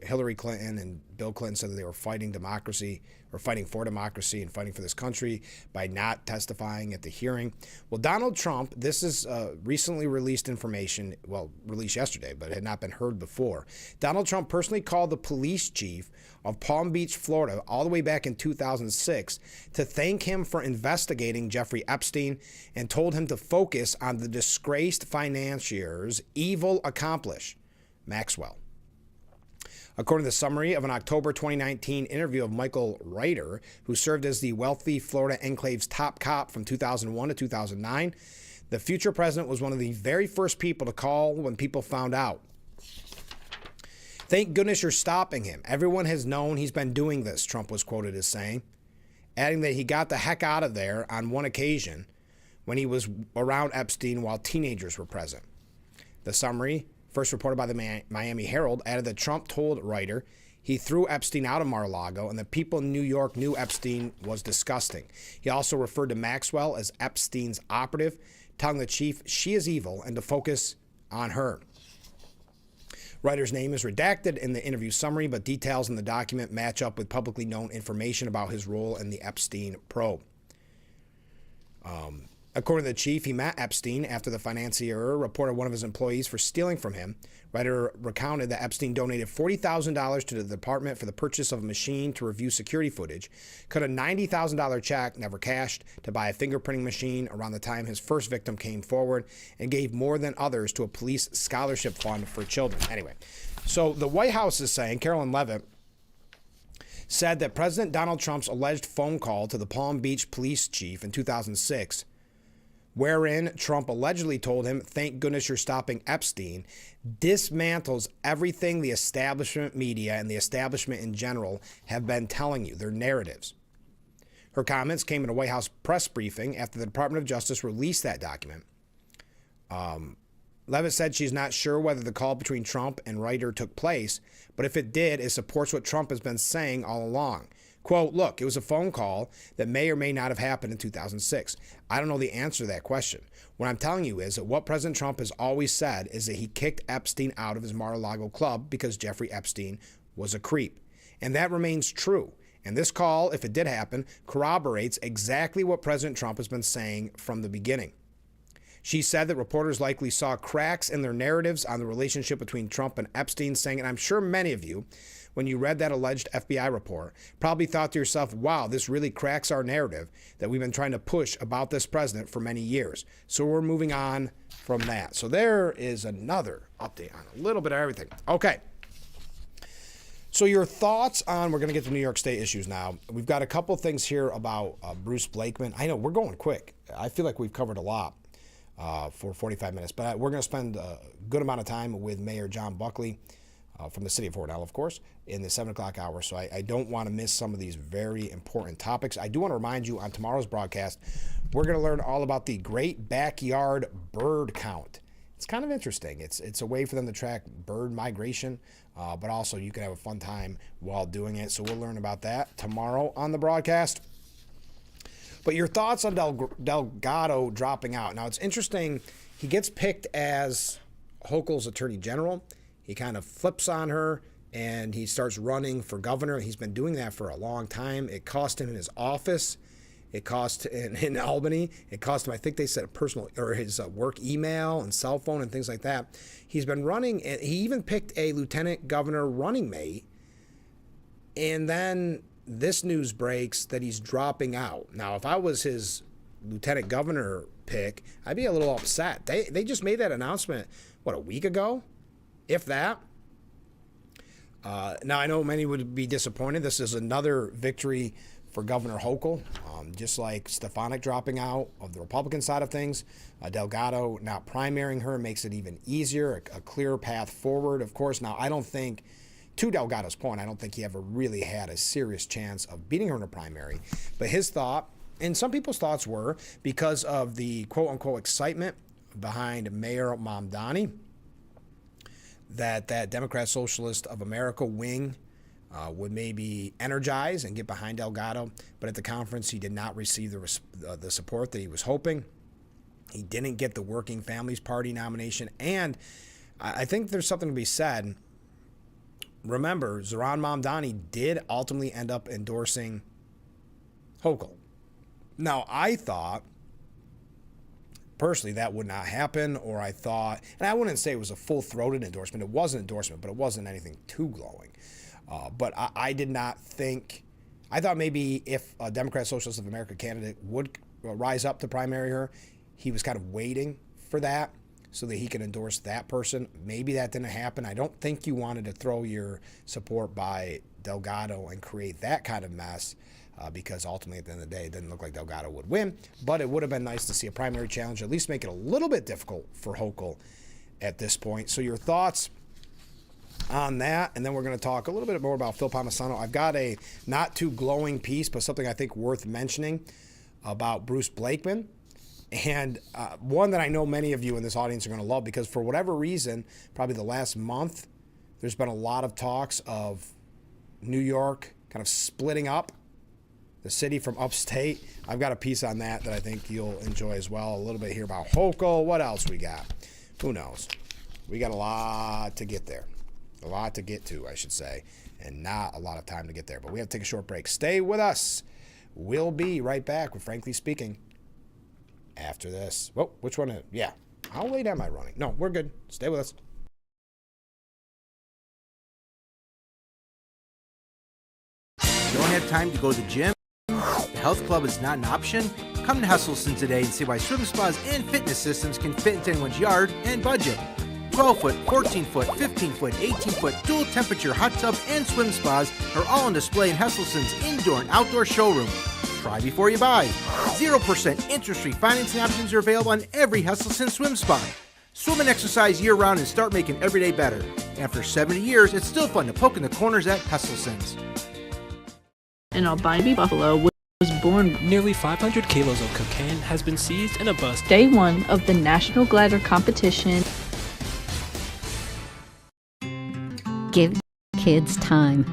Hillary Clinton and Bill Clinton said that they were fighting democracy or fighting for democracy and fighting for this country by not testifying at the hearing. Well, Donald Trump, this is recently released information, well, released yesterday, but had not been heard before. Donald Trump personally called the police chief of Palm Beach, Florida, all the way back in 2006 to thank him for investigating Jeffrey Epstein and told him to focus on the disgraced financier's evil accomplice, Maxwell. According to the summary of an October 2019 interview of Michael Reiter, who served as the wealthy Florida enclave's top cop from 2001 to 2009, the future president was one of the very first people to call when people found out. Thank goodness you're stopping him. Everyone has known he's been doing this, Trump was quoted as saying, adding that he got the heck out of there on one occasion when he was around Epstein while teenagers were present. The summary, first reported by the Miami Herald, added that Trump told Reiter he threw Epstein out of Mar-a-Lago and that people in New York knew Epstein was disgusting. He also referred to Maxwell as Epstein's operative, telling the chief she is evil and to focus on her. Ryder's name is redacted in the interview summary, but details in the document match up with publicly known information about his role in the Epstein probe. According to the chief, he met Epstein after the financier reported one of his employees for stealing from him. Ryder recounted that Epstein donated $40,000 to the department for the purchase of a machine to review security footage, cut a $90,000 check, never cashed, to buy a fingerprinting machine around the time his first victim came forward, and gave more than others to a police scholarship fund for children. Anyway, so the White House is saying, Carolyn Leavitt said that President Donald Trump's alleged phone call to the Palm Beach police chief in 2006, wherein Trump allegedly told him, "Thank goodness you're stopping Epstein," dismantles everything the establishment media and the establishment in general have been telling you, their narratives. Her comments came in a White House press briefing after the Department of Justice released that document. Leavitt said she's not sure whether the call between Trump and Ryder took place, but if it did, it supports what Trump has been saying all along. Quote, "Look, it was a phone call that may or may not have happened in 2006. I don't know the answer to that question. What I'm telling you is that what President Trump has always said is that he kicked Epstein out of his Mar-a-Lago club because Jeffrey Epstein was a creep. And that remains true. And this call, if it did happen, corroborates exactly what President Trump has been saying from the beginning." She said that reporters likely saw cracks in their narratives on the relationship between Trump and Epstein, saying, and I'm sure many of you, when you read that alleged FBI report, probably thought to yourself, wow, this really cracks our narrative that we've been trying to push about this president for many years. So we're moving on from that. So there is another update on a little bit of everything. Okay. So your thoughts on, we're going to get to New York State issues now. We've got a couple things here about Bruce Blakeman. I know we're going quick. I feel like we've covered a lot for 45 minutes, but we're going to spend a good amount of time with Mayor John Buckley from the city of Fort Knell, of course, in the 7 o'clock hour. So I don't want to miss some of these very important topics. I do want to remind you on tomorrow's broadcast, we're going to learn all about the Great Backyard Bird Count. It's kind of interesting. It's a way for them to track bird migration, but also you can have a fun time while doing it. So we'll learn about that tomorrow on the broadcast. But your thoughts on Delgado dropping out. Now, it's interesting. He gets picked as Hochul's attorney general. He kind of flips on her, and he starts running for governor. He's been doing that for a long time. It cost him his office. It cost in Albany. It cost him, I think they said, a personal or his work email and cell phone and things like that. He's been running. And he even picked a lieutenant governor running mate. And then this news breaks that he's dropping out. Now, if I was his lieutenant governor pick, I'd be a little upset. They just made that announcement, a week ago? If that. Now, I know many would be disappointed. This is another victory for Governor Hochul, just like Stefanik dropping out of the Republican side of things. Delgado not primarying her makes it even easier, a clearer path forward, of course. Now, I don't think, to Delgado's point, I don't think he ever really had a serious chance of beating her in a primary. But his thought, and some people's thoughts were, because of the quote-unquote excitement behind Mayor Mamdani, that Democrat Socialist of America wing would maybe energize and get behind Delgado. But at the conference, he did not receive the support that he was hoping. He didn't get the Working Families Party nomination. And I think there's something to be said. Remember, Zohran Mamdani did ultimately end up endorsing Hochul. Now, I thought, personally, that would not happen, or I thought, and I wouldn't say it was a full-throated endorsement. It was an endorsement, but it wasn't anything too glowing. But I did not think, I thought maybe if a Democrat Socialist of America candidate would rise up to primary her, he was kind of waiting for that so that he could endorse that person. Maybe that didn't happen. I don't think you wanted to throw your support by Delgado and create that kind of mess. Because ultimately, at the end of the day, it didn't look like Delgado would win. But it would have been nice to see a primary challenge, at least make it a little bit difficult for Hochul at this point. So your thoughts on that, and then we're going to talk a little bit more about Phil Palmisano. I've got a not too glowing piece, but something I think worth mentioning about Bruce Blakeman. And one that I know many of you in this audience are going to love, because for whatever reason, probably the last month, there's been a lot of talks of New York kind of splitting up the city from upstate. I've got a piece on that I think you'll enjoy as well. A little bit here about Hochul. What else we got? Who knows? We got a lot to get there. A lot to get to, I should say, and not a lot of time to get there. But we have to take a short break. Stay with us. We'll be right back with Frankly Speaking after this. Whoa, which one? Yeah. How late am I running? No, we're good. Stay with us. You don't have time to go to the gym? The health club is not an option? Come to Hesselson today and see why swim spas and fitness systems can fit into anyone's yard and budget. 12-foot, 14-foot, 15-foot, 18-foot dual temperature hot tub and swim spas are all on display in Hesselson's indoor and outdoor showroom. Try before you buy. 0% interest-free financing options are available on every Hesselson swim spa. Swim and exercise year-round and start making every day better. After 70 years, it's still fun to poke in the corners at Hesselson's. An albino buffalo was born. Nearly 500 kilos of cocaine has been seized in a bus. Day 1 of the National Glider Competition. Give kids time.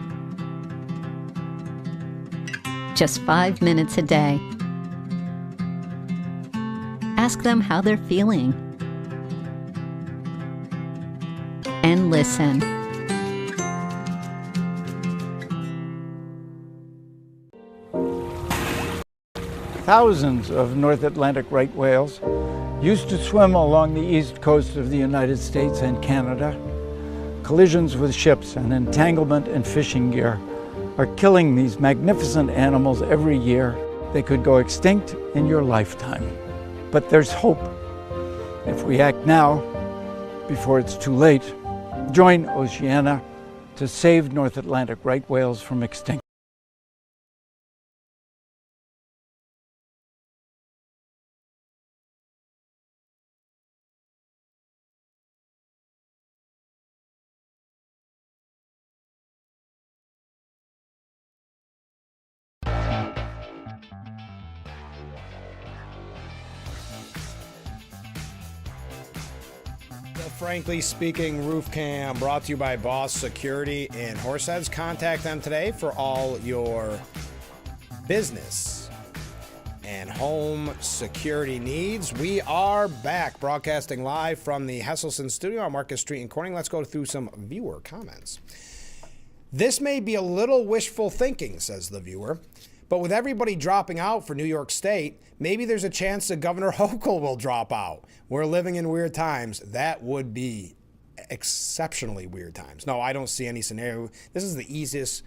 Just 5 minutes a day. Ask them how they're feeling. And listen. Thousands of North Atlantic right whales used to swim along the east coast of the United States and Canada. Collisions with ships and entanglement in fishing gear are killing these magnificent animals every year. They could go extinct in your lifetime. But there's hope. If we act now, before it's too late, join Oceana to save North Atlantic right whales from extinction. Frankly Speaking Roof Cam brought to you by Boss Security in Horseheads. Contact them today for all your business and home security needs. We are back broadcasting live from the Hesselson studio on Marcus Street in Corning. Let's go through some viewer comments. This may be a little wishful thinking, says the viewer, but with everybody dropping out for New York State, maybe there's a chance that Governor Hochul will drop out. We're living in weird times. That would be exceptionally weird times. No, I don't see any scenario. This is the easiest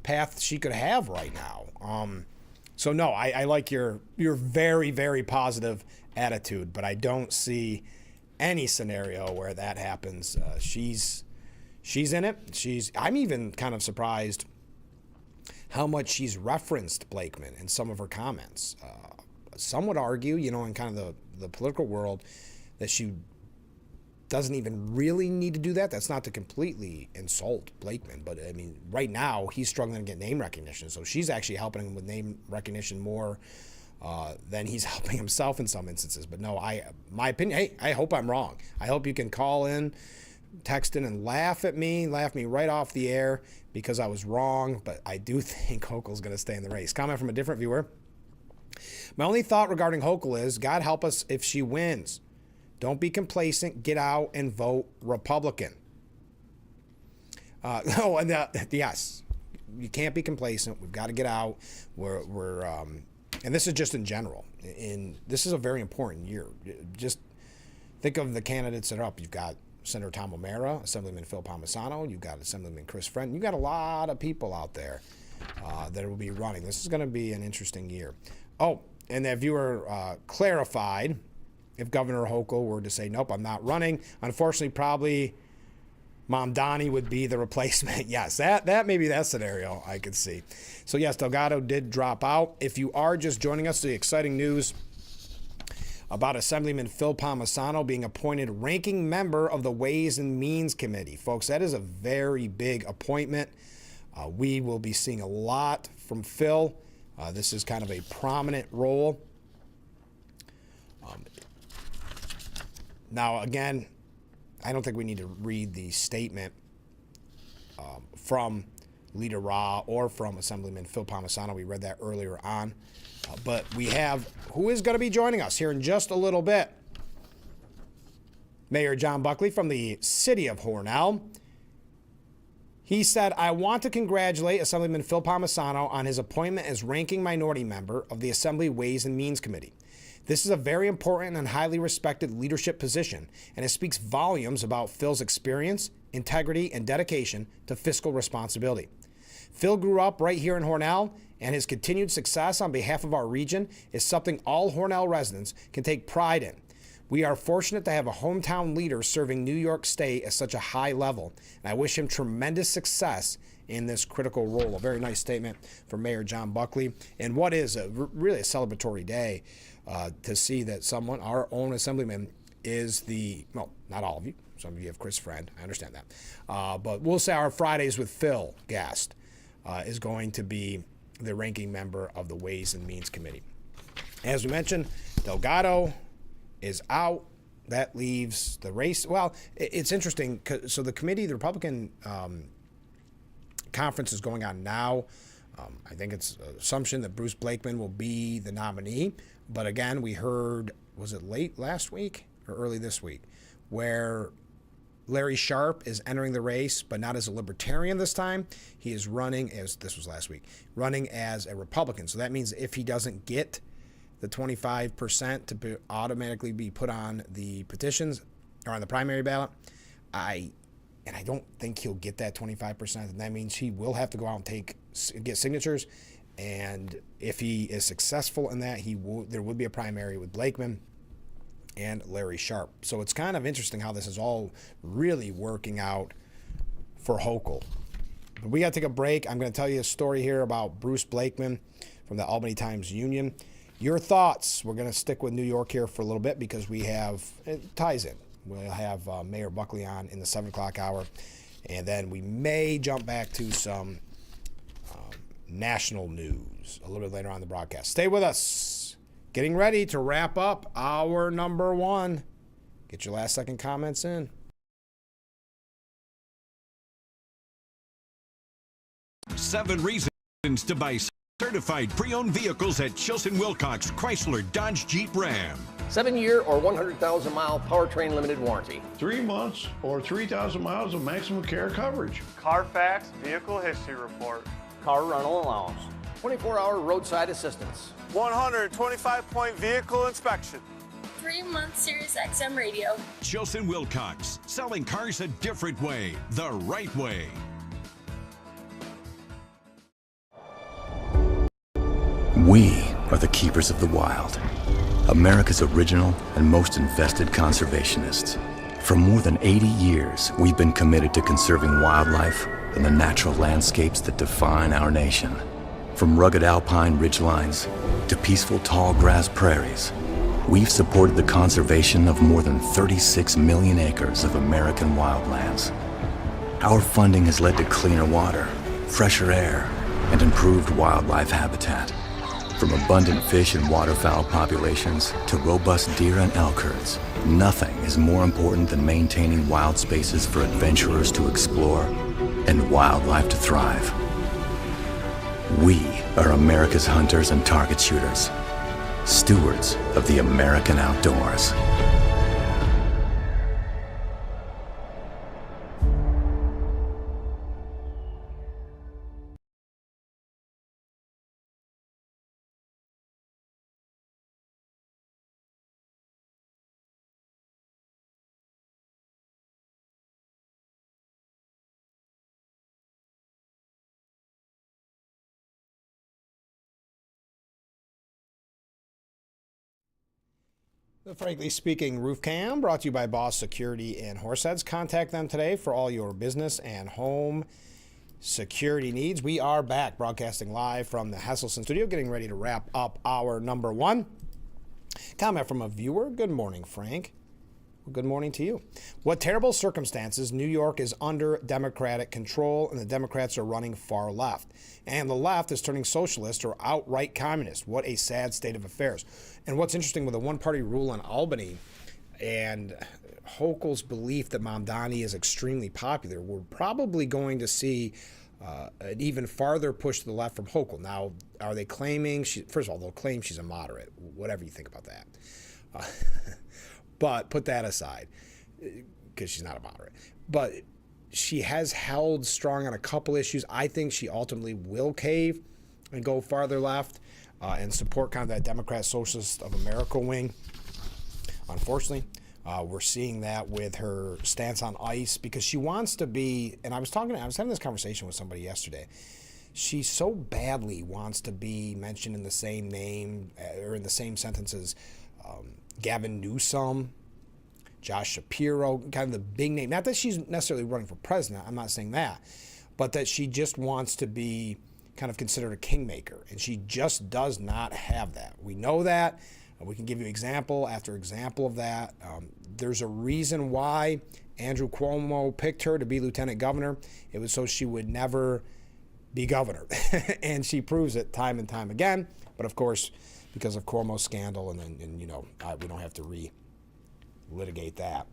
path she could have right now. So no, I like your very, very positive attitude, but I don't see any scenario where that happens. She's in it. I'm even kind of surprised how much she's referenced Blakeman in some of her comments. Some would argue, in kind of the political world, that she doesn't even really need to do that. That's not to completely insult Blakeman, but I mean, right now he's struggling to get name recognition, so she's actually helping him with name recognition more than he's helping himself in some instances. But no, my opinion, hey, I hope I'm wrong. I hope you can call in, text in, and laugh me right off the air because I was wrong, but I do think Hochul's going to stay in the race. Comment from a different viewer. My only thought regarding Hochul is, God help us if she wins. Don't be complacent. Get out and vote Republican. Yes, you can't be complacent. We've got to get out. And this is just in general. This is a very important year. Just think of the candidates that are up. You've got Senator Tom O'Mara, Assemblyman Phil Palmisano. You've got Assemblyman Chris Friend. You've got a lot of people out there that will be running. This is going to be an interesting year. Oh, and that viewer clarified, if Governor Hochul were to say, nope, I'm not running, unfortunately, probably Mom Donnie would be the replacement. Yes, that maybe that scenario I could see. So yes, Delgado did drop out. If you are just joining us, the exciting news about Assemblyman Phil Palmisano being appointed ranking member of the Ways and Means Committee. Folks, that is a very big appointment. We will be seeing a lot from Phil. This is kind of a prominent role. Now, again, I don't think we need to read the statement from Leader Ra or from Assemblyman Phil Palmisano. We read that earlier on. But we have who is going to be joining us here in just a little bit. Mayor John Buckley from the city of Hornell. He said, I want to congratulate Assemblyman Phil Palmisano on his appointment as ranking minority member of the Assembly Ways and Means Committee. This is a very important and highly respected leadership position, and it speaks volumes about Phil's experience, integrity, and dedication to fiscal responsibility. Phil grew up right here in Hornell, and his continued success on behalf of our region is something all Hornell residents can take pride in. We are fortunate to have a hometown leader serving New York State at such a high level, and I wish him tremendous success in this critical role. A very nice statement from Mayor John Buckley, and what is really a celebratory day to see that someone, our own assemblyman, is well, not all of you. Some of you have Chris Friend. I understand that. But we'll say our Fridays with Phil guest is going to be the ranking member of the Ways and Means Committee. As we mentioned, Delgado is out. That leaves the race. Well, it's interesting. So the committee, the Republican conference is going on now. I think it's an assumption that Bruce Blakeman will be the nominee. But again, we heard, was it late last week or early this week, where Larry Sharp is entering the race, but not as a Libertarian this time. He is running, this was last week, running as a Republican. So that means if he doesn't get the 25% to automatically be put on the petitions or on the primary ballot, I don't think he'll get that 25%. And that means he will have to go out and get signatures. And if he is successful in that, there would be a primary with Blakeman and Larry Sharp. So it's kind of interesting how this is all really working out for Hochul. But we got to take a break. I'm going to tell you a story here about Bruce Blakeman from the Albany Times-Union. Your thoughts. We're going to stick with New York here for a little bit because it ties in. We'll have Mayor Buckley on in the 7 o'clock hour. And then we may jump back to some national news a little bit later on in the broadcast. Stay with us. Getting ready to wrap up hour number 1. Get your last second comments in. Seven reasons to buy certified pre-owned vehicles at Chilson Wilcox Chrysler Dodge Jeep Ram. 7-year or 100,000-mile powertrain limited warranty. 3 months or 3,000 miles of maximum care coverage. Carfax Vehicle History Report. Car rental allowance. 24-hour roadside assistance. 125-point vehicle inspection. 3-month Sirius XM radio. Chilson Wilcox, selling cars a different way, the right way. We are the keepers of the wild, America's original and most invested conservationists. For more than 80 years, we've been committed to conserving wildlife and the natural landscapes that define our nation. From rugged alpine ridgelines to peaceful tall grass prairies, we've supported the conservation of more than 36 million acres of American wildlands. Our funding has led to cleaner water, fresher air, and improved wildlife habitat. From abundant fish and waterfowl populations to robust deer and elk herds, nothing is more important than maintaining wild spaces for adventurers to explore and wildlife to thrive. We are America's hunters and target shooters, stewards of the American outdoors. The Frankly Speaking Roof Cam, brought to you by Boss Security in Horseheads. Contact them today for all your business and home security needs. We are back broadcasting live from the Hesselson studio, getting ready to wrap up hour number 1. Comment from a viewer. Good morning, Frank. Well, good morning to you. What terrible circumstances. New York is under Democratic control, and the Democrats are running far left. And the left is turning socialist or outright communist. What a sad state of affairs. And what's interesting with the one-party rule in Albany and Hochul's belief that Mamdani is extremely popular, we're probably going to see an even farther push to the left from Hochul. Now, are they claiming, first of all, they'll claim she's a moderate, whatever you think about that. But put that aside, because she's not a moderate. But she has held strong on a couple issues. I think she ultimately will cave and go farther left and support kind of that Democrat Socialist of America wing. Unfortunately, we're seeing that with her stance on ICE because she wants to be, and I was having this conversation with somebody yesterday. She so badly wants to be mentioned in the same name or in the same sentence as Gavin Newsom, Josh Shapiro, kind of the big name. Not that she's necessarily running for president, I'm not saying that, but that she just wants to be kind of considered a kingmaker, and she just does not have that. We know that. We can give you example after example of that. There's a reason why Andrew Cuomo picked her to be lieutenant governor. It was so she would never be governor, and she proves it time and time again. But of course, because of Cuomo's scandal, and we don't have to litigate that.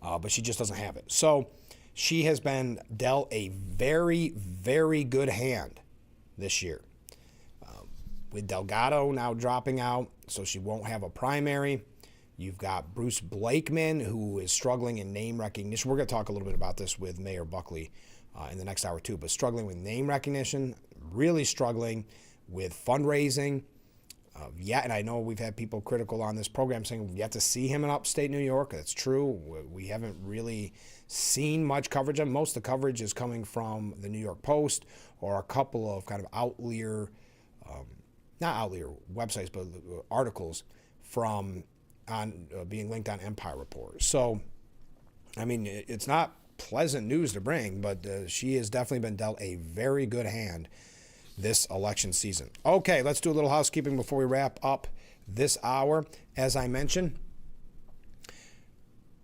But she just doesn't have it. So she has been dealt a very, very good hand this year. With Delgado now dropping out, so she won't have a primary. You've got Bruce Blakeman, who is struggling in name recognition. We're going to talk a little bit about this with Mayor Buckley in the next hour too, but struggling with name recognition, really struggling with fundraising. And I know we've had people critical on this program saying we've yet to see him in upstate New York. That's true. We haven't really seen much coverage. Most of the coverage is coming from the New York Post or a couple of kind of not outlier websites, but articles from being linked on Empire Report. So, I mean, it's not pleasant news to bring, but she has definitely been dealt a very good hand this election season. Okay, let's do a little housekeeping before we wrap up this hour. As I mentioned,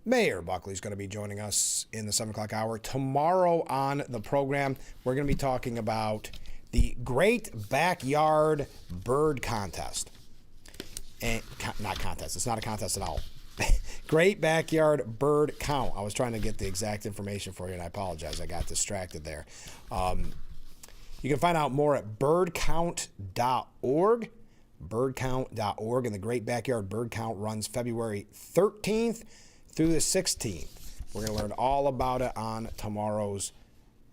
Mayor Buckley is going to be joining us in the 7 o'clock hour. Tomorrow on the program, we're going to be talking about the Great Backyard Bird Contest. And not contest, it's not a contest at all. Great Backyard Bird Count. I was trying to get the exact information for you, and I apologize. I got distracted there. You can find out more at birdcount.org. Birdcount.org. And the Great Backyard Bird Count runs February 13th through the 16th. We're going to learn all about it on tomorrow's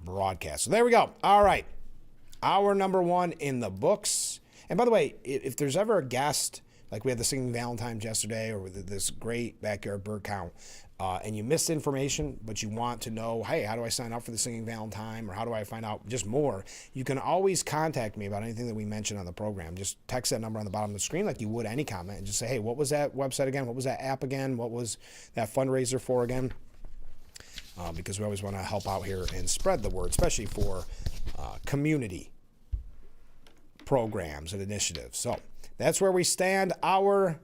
broadcast. So there we go. All right. Hour number 1 in the books. And by the way, if there's ever a guest, like we had the Singing Valentine's yesterday or this Great Backyard Bird Count, and you missed information, but you want to know, hey, how do I sign up for the Singing Valentine, or how do I find out just more, you can always contact me about anything that we mentioned on the program. Just text that number on the bottom of the screen like you would any comment, and just say, hey, what was that website again? What was that app again? What was that fundraiser for again? Because we always want to help out here and spread the word, especially for community programs and initiatives. So that's where we stand. Hour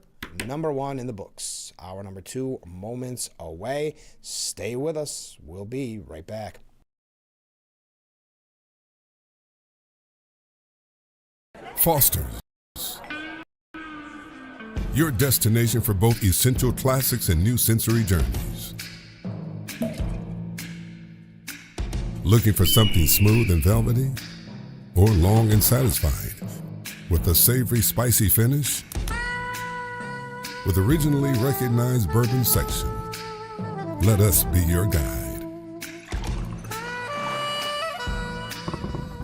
number 1 in the books. Hour number 2 moments away. Stay with us. We'll be right back. Foster's, your destination for both essential classics and new sensory journeys. Looking for something smooth and velvety, or long and satisfied with a savory, spicy finish? With originally recognized bourbon section, let us be your guide.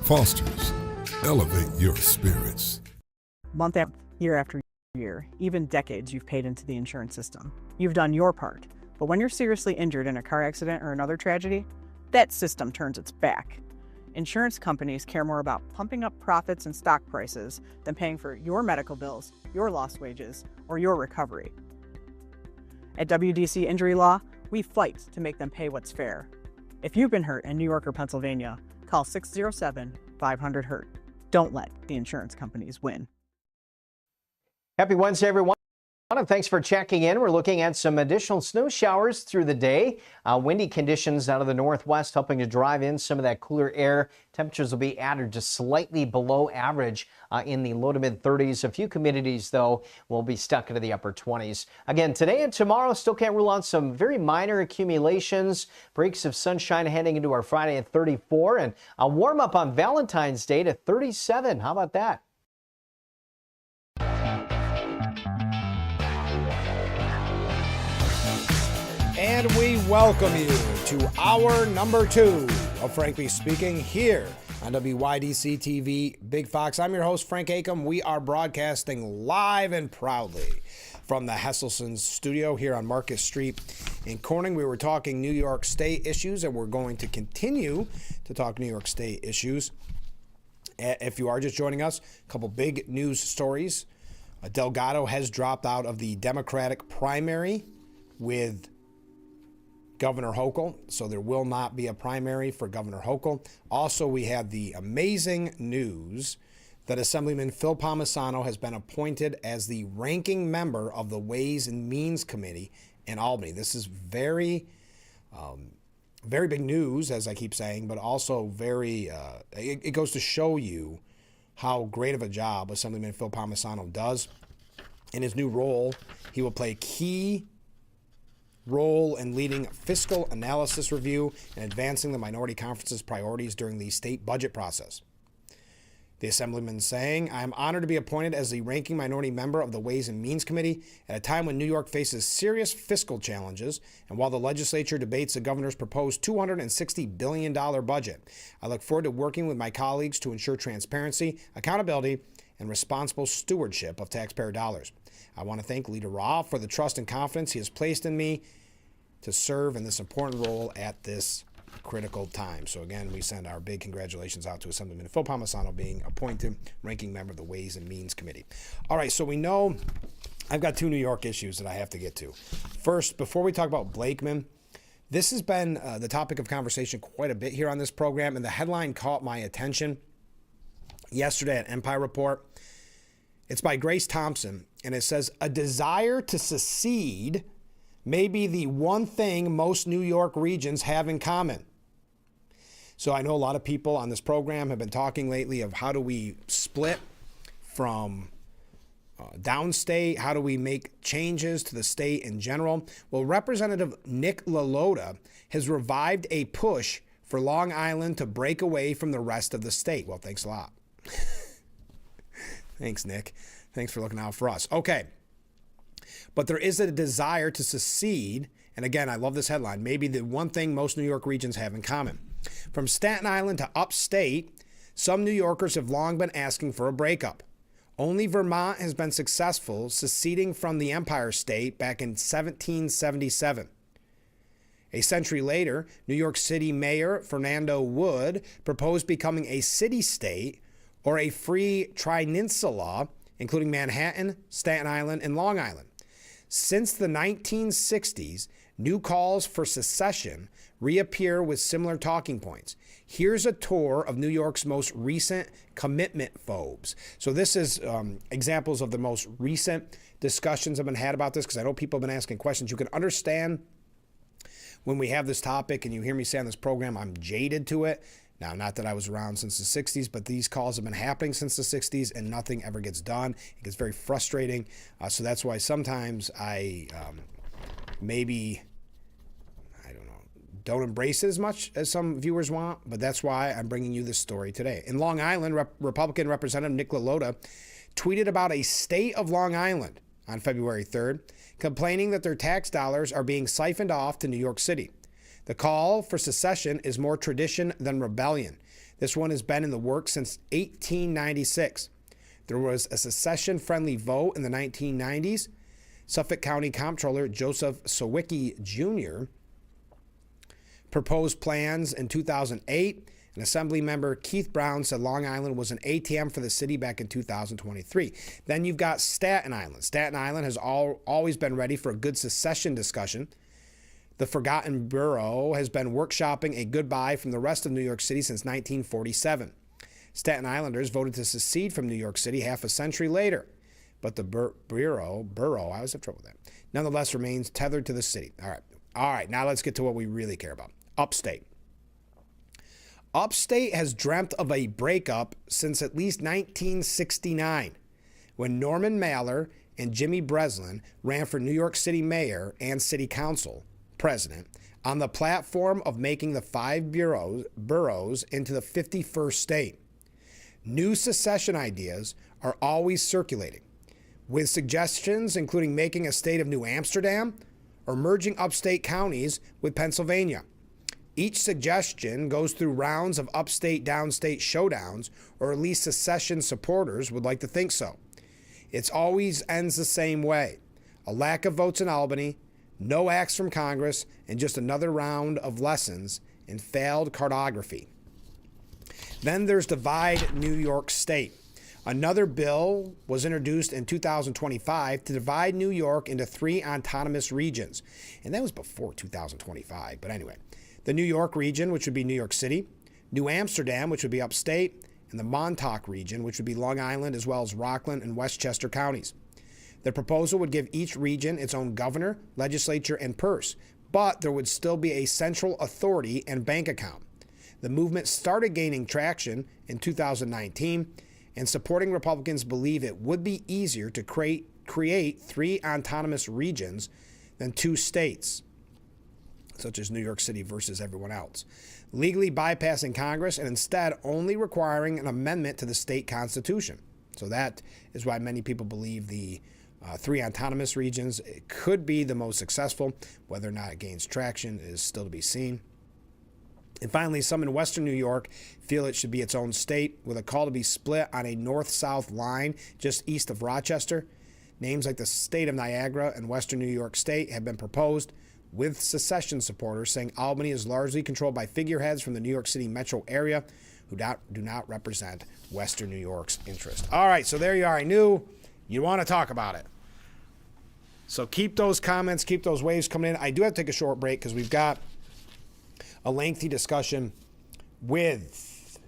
Foster's, elevate your spirits. Month after year after year, even decades, you've paid into the insurance system. You've done your part. But when you're seriously injured in a car accident or another tragedy, that system turns its back. Insurance companies care more about pumping up profits and stock prices than paying for your medical bills, your lost wages, or your recovery. At WYDC Injury Law, we fight to make them pay what's fair. If you've been hurt in New York or Pennsylvania, call 607-500-HURT. Don't let the insurance companies win. Happy Wednesday, everyone. And thanks for checking in. We're looking at some additional snow showers through the day. Windy conditions out of the northwest helping to drive in some of that cooler air. Temperatures will be at or just slightly below average in the low to mid 30s. A few communities, though, will be stuck into the upper 20s. Again, today and tomorrow still can't rule out some very minor accumulations. Breaks of sunshine heading into our Friday at 34 and a warm up on Valentine's Day to 37. How about that? And we welcome you to hour number 2 of Frankly Speaking here on WYDC TV Big Fox. I'm your host, Frank Acom. We are broadcasting live and proudly from the Hesselson studio here on Marcus Street in Corning. We were talking New York State issues, and we're going to continue to talk New York State issues. If you are just joining us, a couple big news stories. Delgado has dropped out of the Democratic primary with Governor Hochul, so there will not be a primary for Governor Hochul. Also, we have the amazing news that Assemblyman Phil Palmisano has been appointed as the ranking member of the Ways and Means Committee in Albany. This is very big news, as I keep saying, but also it goes to show you how great of a job Assemblyman Phil Palmisano does. In his new role, he will play a key role in leading fiscal analysis review and advancing the Minority Conference's priorities during the state budget process. The Assemblyman saying, "I am honored to be appointed as the ranking minority member of the Ways and Means Committee at a time when New York faces serious fiscal challenges, and while the legislature debates the governor's proposed $260 billion budget. I look forward to working with my colleagues to ensure transparency, accountability, and responsible stewardship of taxpayer dollars. I want to thank Leader Ra for the trust and confidence he has placed in me to serve in this important role at this critical time." So again, we send our big congratulations out to Assemblyman Phil Palmisano being appointed ranking member of the Ways and Means Committee. All right, so we know I've got 2 New York issues that I have to get to. First, before we talk about Blakeman, this has been the topic of conversation quite a bit here on this program, and the headline caught my attention yesterday at Empire Report. It's by Grace Thompson, and it says, "A desire to secede may be the one thing most New York regions have in common." So I know a lot of people on this program have been talking lately of how do we split from downstate, how do we make changes to the state in general. Well, Representative Nick LaLota has revived a push for Long Island to break away from the rest of the state. Well, thanks a lot. Thanks, Nick. Thanks for looking out for us. Okay. But there is a desire to secede, and again, I love this headline, maybe the one thing most New York regions have in common. From Staten Island to upstate, some New Yorkers have long been asking for a breakup. Only Vermont has been successful seceding from the Empire State back in 1777. A century later, New York City Mayor Fernando Wood proposed becoming a city-state or a free trininsula, including Manhattan, Staten Island, and Long Island. Since the 1960s, new calls for secession reappear with similar talking points. Here's a tour of New York's most recent commitment phobes. So this is examples of the most recent discussions have been had about this, because I know people have been asking questions. You can understand when we have this topic and you hear me say on this program, I'm jaded to it. Now, not that I was around since the 60s, but these calls have been happening since the 60s and nothing ever gets done. It gets very frustrating. So that's why sometimes I don't embrace it as much as some viewers want, but that's why I'm bringing you this story today. In Long Island, Republican Representative Nick LaLota tweeted about a state of Long Island on February 3rd, complaining that their tax dollars are being siphoned off to New York City. The call for secession is more tradition than rebellion. This one has been in the works since 1896. There was a secession-friendly vote in the 1990s. Suffolk County Comptroller Joseph Sawicki Jr. proposed plans in 2008. And Assembly member Keith Brown said Long Island was an ATM for the city back in 2023. Then you've got Staten Island. Staten Island has always been ready for a good secession discussion. The forgotten borough has been workshopping a goodbye from the rest of New York City since 1947. Staten Islanders voted to secede from New York City half a century later, but the borough, I always have trouble with that, nonetheless remains tethered to the city. All right, now let's get to what we really care about. Upstate. Upstate has dreamt of a breakup since at least 1969, when Norman Mailer and Jimmy Breslin ran for New York City mayor and city council president on the platform of making the 5 boroughs into the 51st state. New secession ideas are always circulating, with suggestions including making a state of New Amsterdam or merging upstate counties with Pennsylvania. Each suggestion goes through rounds of upstate-downstate showdowns, or at least secession supporters would like to think so. It always ends the same way. A lack of votes in Albany, no acts from Congress, and just another round of lessons in failed cartography. Then there's Divide New York State. Another bill was introduced in 2025 to divide New York into 3 autonomous regions. And that was before 2025, but anyway. The New York region, which would be New York City, New Amsterdam, which would be upstate, and the Montauk region, which would be Long Island, as well as Rockland and Westchester counties. The proposal would give each region its own governor, legislature, and purse, but there would still be a central authority and bank account. The movement started gaining traction in 2019, and supporting Republicans believe it would be easier to create 3 autonomous regions than 2 states, such as New York City versus everyone else, legally bypassing Congress and instead only requiring an amendment to the state constitution. So that is why many people believe the 3 autonomous regions could be the most successful. Whether or not it gains traction is still to be seen. And finally, some in Western New York feel it should be its own state, with a call to be split on a north-south line just east of Rochester. Names like the state of Niagara and Western New York State have been proposed, with secession supporters saying Albany is largely controlled by figureheads from the New York City metro area who do not represent Western New York's interest. All right, so there you are. I knew you want to talk about it. So keep those comments, keep those waves coming in. I do have to take a short break because we've got a lengthy discussion with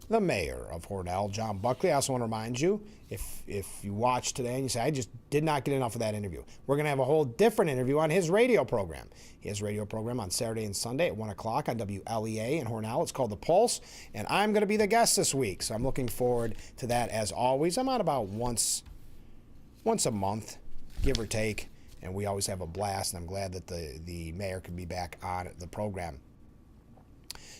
the mayor of Hornell, John Buckley. I also want to remind you, if you watch today and you say, I just did not get enough of that interview, we're going to have a whole different interview on his radio program. He has a radio program on Saturday and Sunday at 1 o'clock on WLEA in Hornell. It's called The Pulse, and I'm going to be the guest this week, so I'm looking forward to that as always. I'm on about once a month, give or take, and we always have a blast, and I'm glad that the mayor can be back on the program.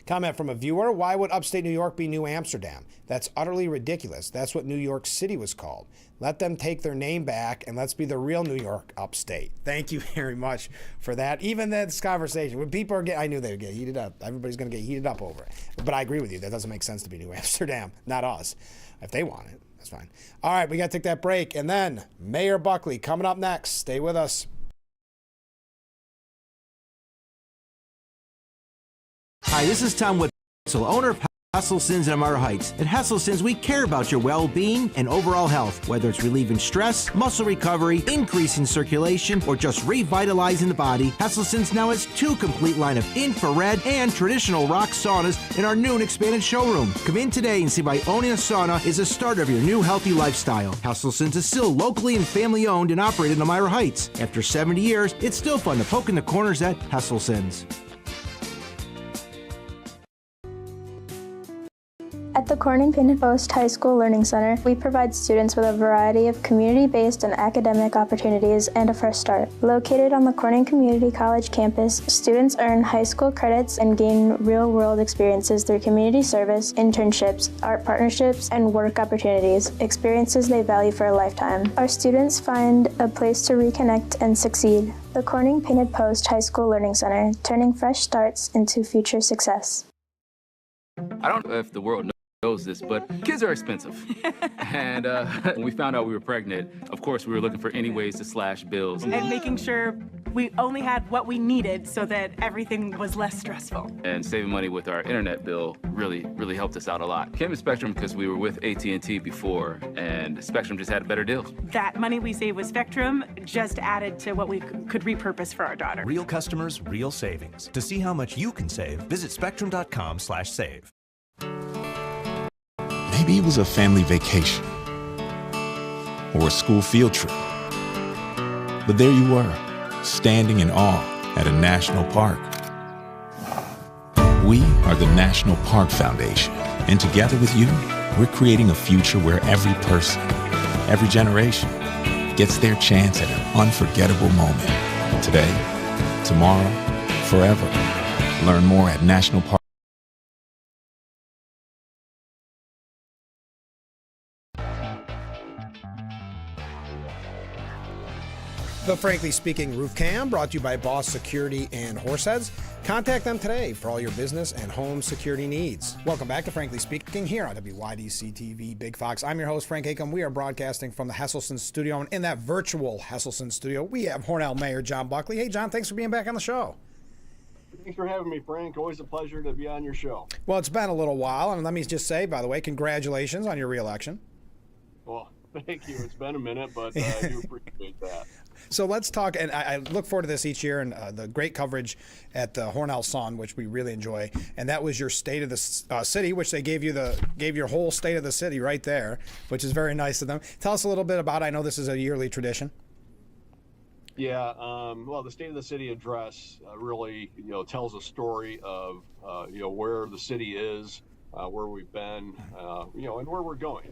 Comment from a viewer: why would upstate New York be New Amsterdam? That's utterly ridiculous. That's what New York City was called. Let them take their name back, and let's be the real New York upstate. Thank you very much for that. Even this conversation, when people are I knew they would get heated up. Everybody's going to get heated up over it. But I agree with you. That doesn't make sense to be New Amsterdam, not us. If they want it, that's fine. All right, we got to take that break. And then Mayor Buckley coming up next. Stay with us. Hi, this is Tom Witzel, owner of Hesselson's in Amara Heights. At Hesselson's, we care about your well-being and overall health, whether it's relieving stress, muscle recovery, increasing circulation, or just revitalizing the body. Hesselson's now has 2 complete line of infrared and traditional rock saunas in our new and expanded showroom. Come in today and see why owning a sauna is a start of your new healthy lifestyle. Hesselson's is still locally and family-owned and operated in Amara Heights. After 70 years, it's still fun to poke in the corners at Hesselson's. At the Corning Painted Post High School Learning Center, we provide students with a variety of community-based and academic opportunities and a fresh start. Located on the Corning Community College campus, students earn high school credits and gain real-world experiences through community service, internships, art partnerships, and work opportunities, experiences they value for a lifetime. Our students find a place to reconnect and succeed. The Corning Painted Post High School Learning Center, turning fresh starts into future success. I don't know if the world knows this, but kids are expensive. And when we found out we were pregnant, of course, we were looking for any ways to slash bills. And making sure we only had what we needed so that everything was less stressful. And saving money with our internet bill really helped us out a lot. Came to Spectrum because we were with AT&T before, and Spectrum just had better deals. That money we saved with Spectrum just added to what we could repurpose for our daughter. Real customers, real savings. To see how much you can save, visit spectrum.com/save. Maybe it was a family vacation or a school field trip. But there you were, standing in awe at a national park. We are the National Park Foundation, and together with you, we're creating a future where every person, every generation, gets their chance at an unforgettable moment. Today, tomorrow, forever. Learn more at National Park. The Frankly Speaking Roof Cam, brought to you by Boss Security and Horseheads. Contact them today for all your business and home security needs. Welcome back to Frankly Speaking here on WYDC TV Big Fox. I'm your host, Frank Acom. We are broadcasting from the Hesselson studio, and in that virtual Hesselson studio, we have Hornell Mayor John Buckley. Hey, John, thanks for being back on the show. Thanks for having me, Frank. Always a pleasure to be on your show. Well, it's been a little while, and let me just say, by the way, congratulations on your reelection. Well, thank you. It's been a minute, but I do appreciate that. So let's talk, and I look forward to this each year, and the great coverage at the Hornell Sun, which we really enjoy, and that was your State of the City, which they gave your whole State of the City right there, which is very nice of them. Tell us a little bit about it. I know this is a yearly tradition. Yeah, well, the State of the City address really, tells a story of, where the city is, where we've been, and where we're going.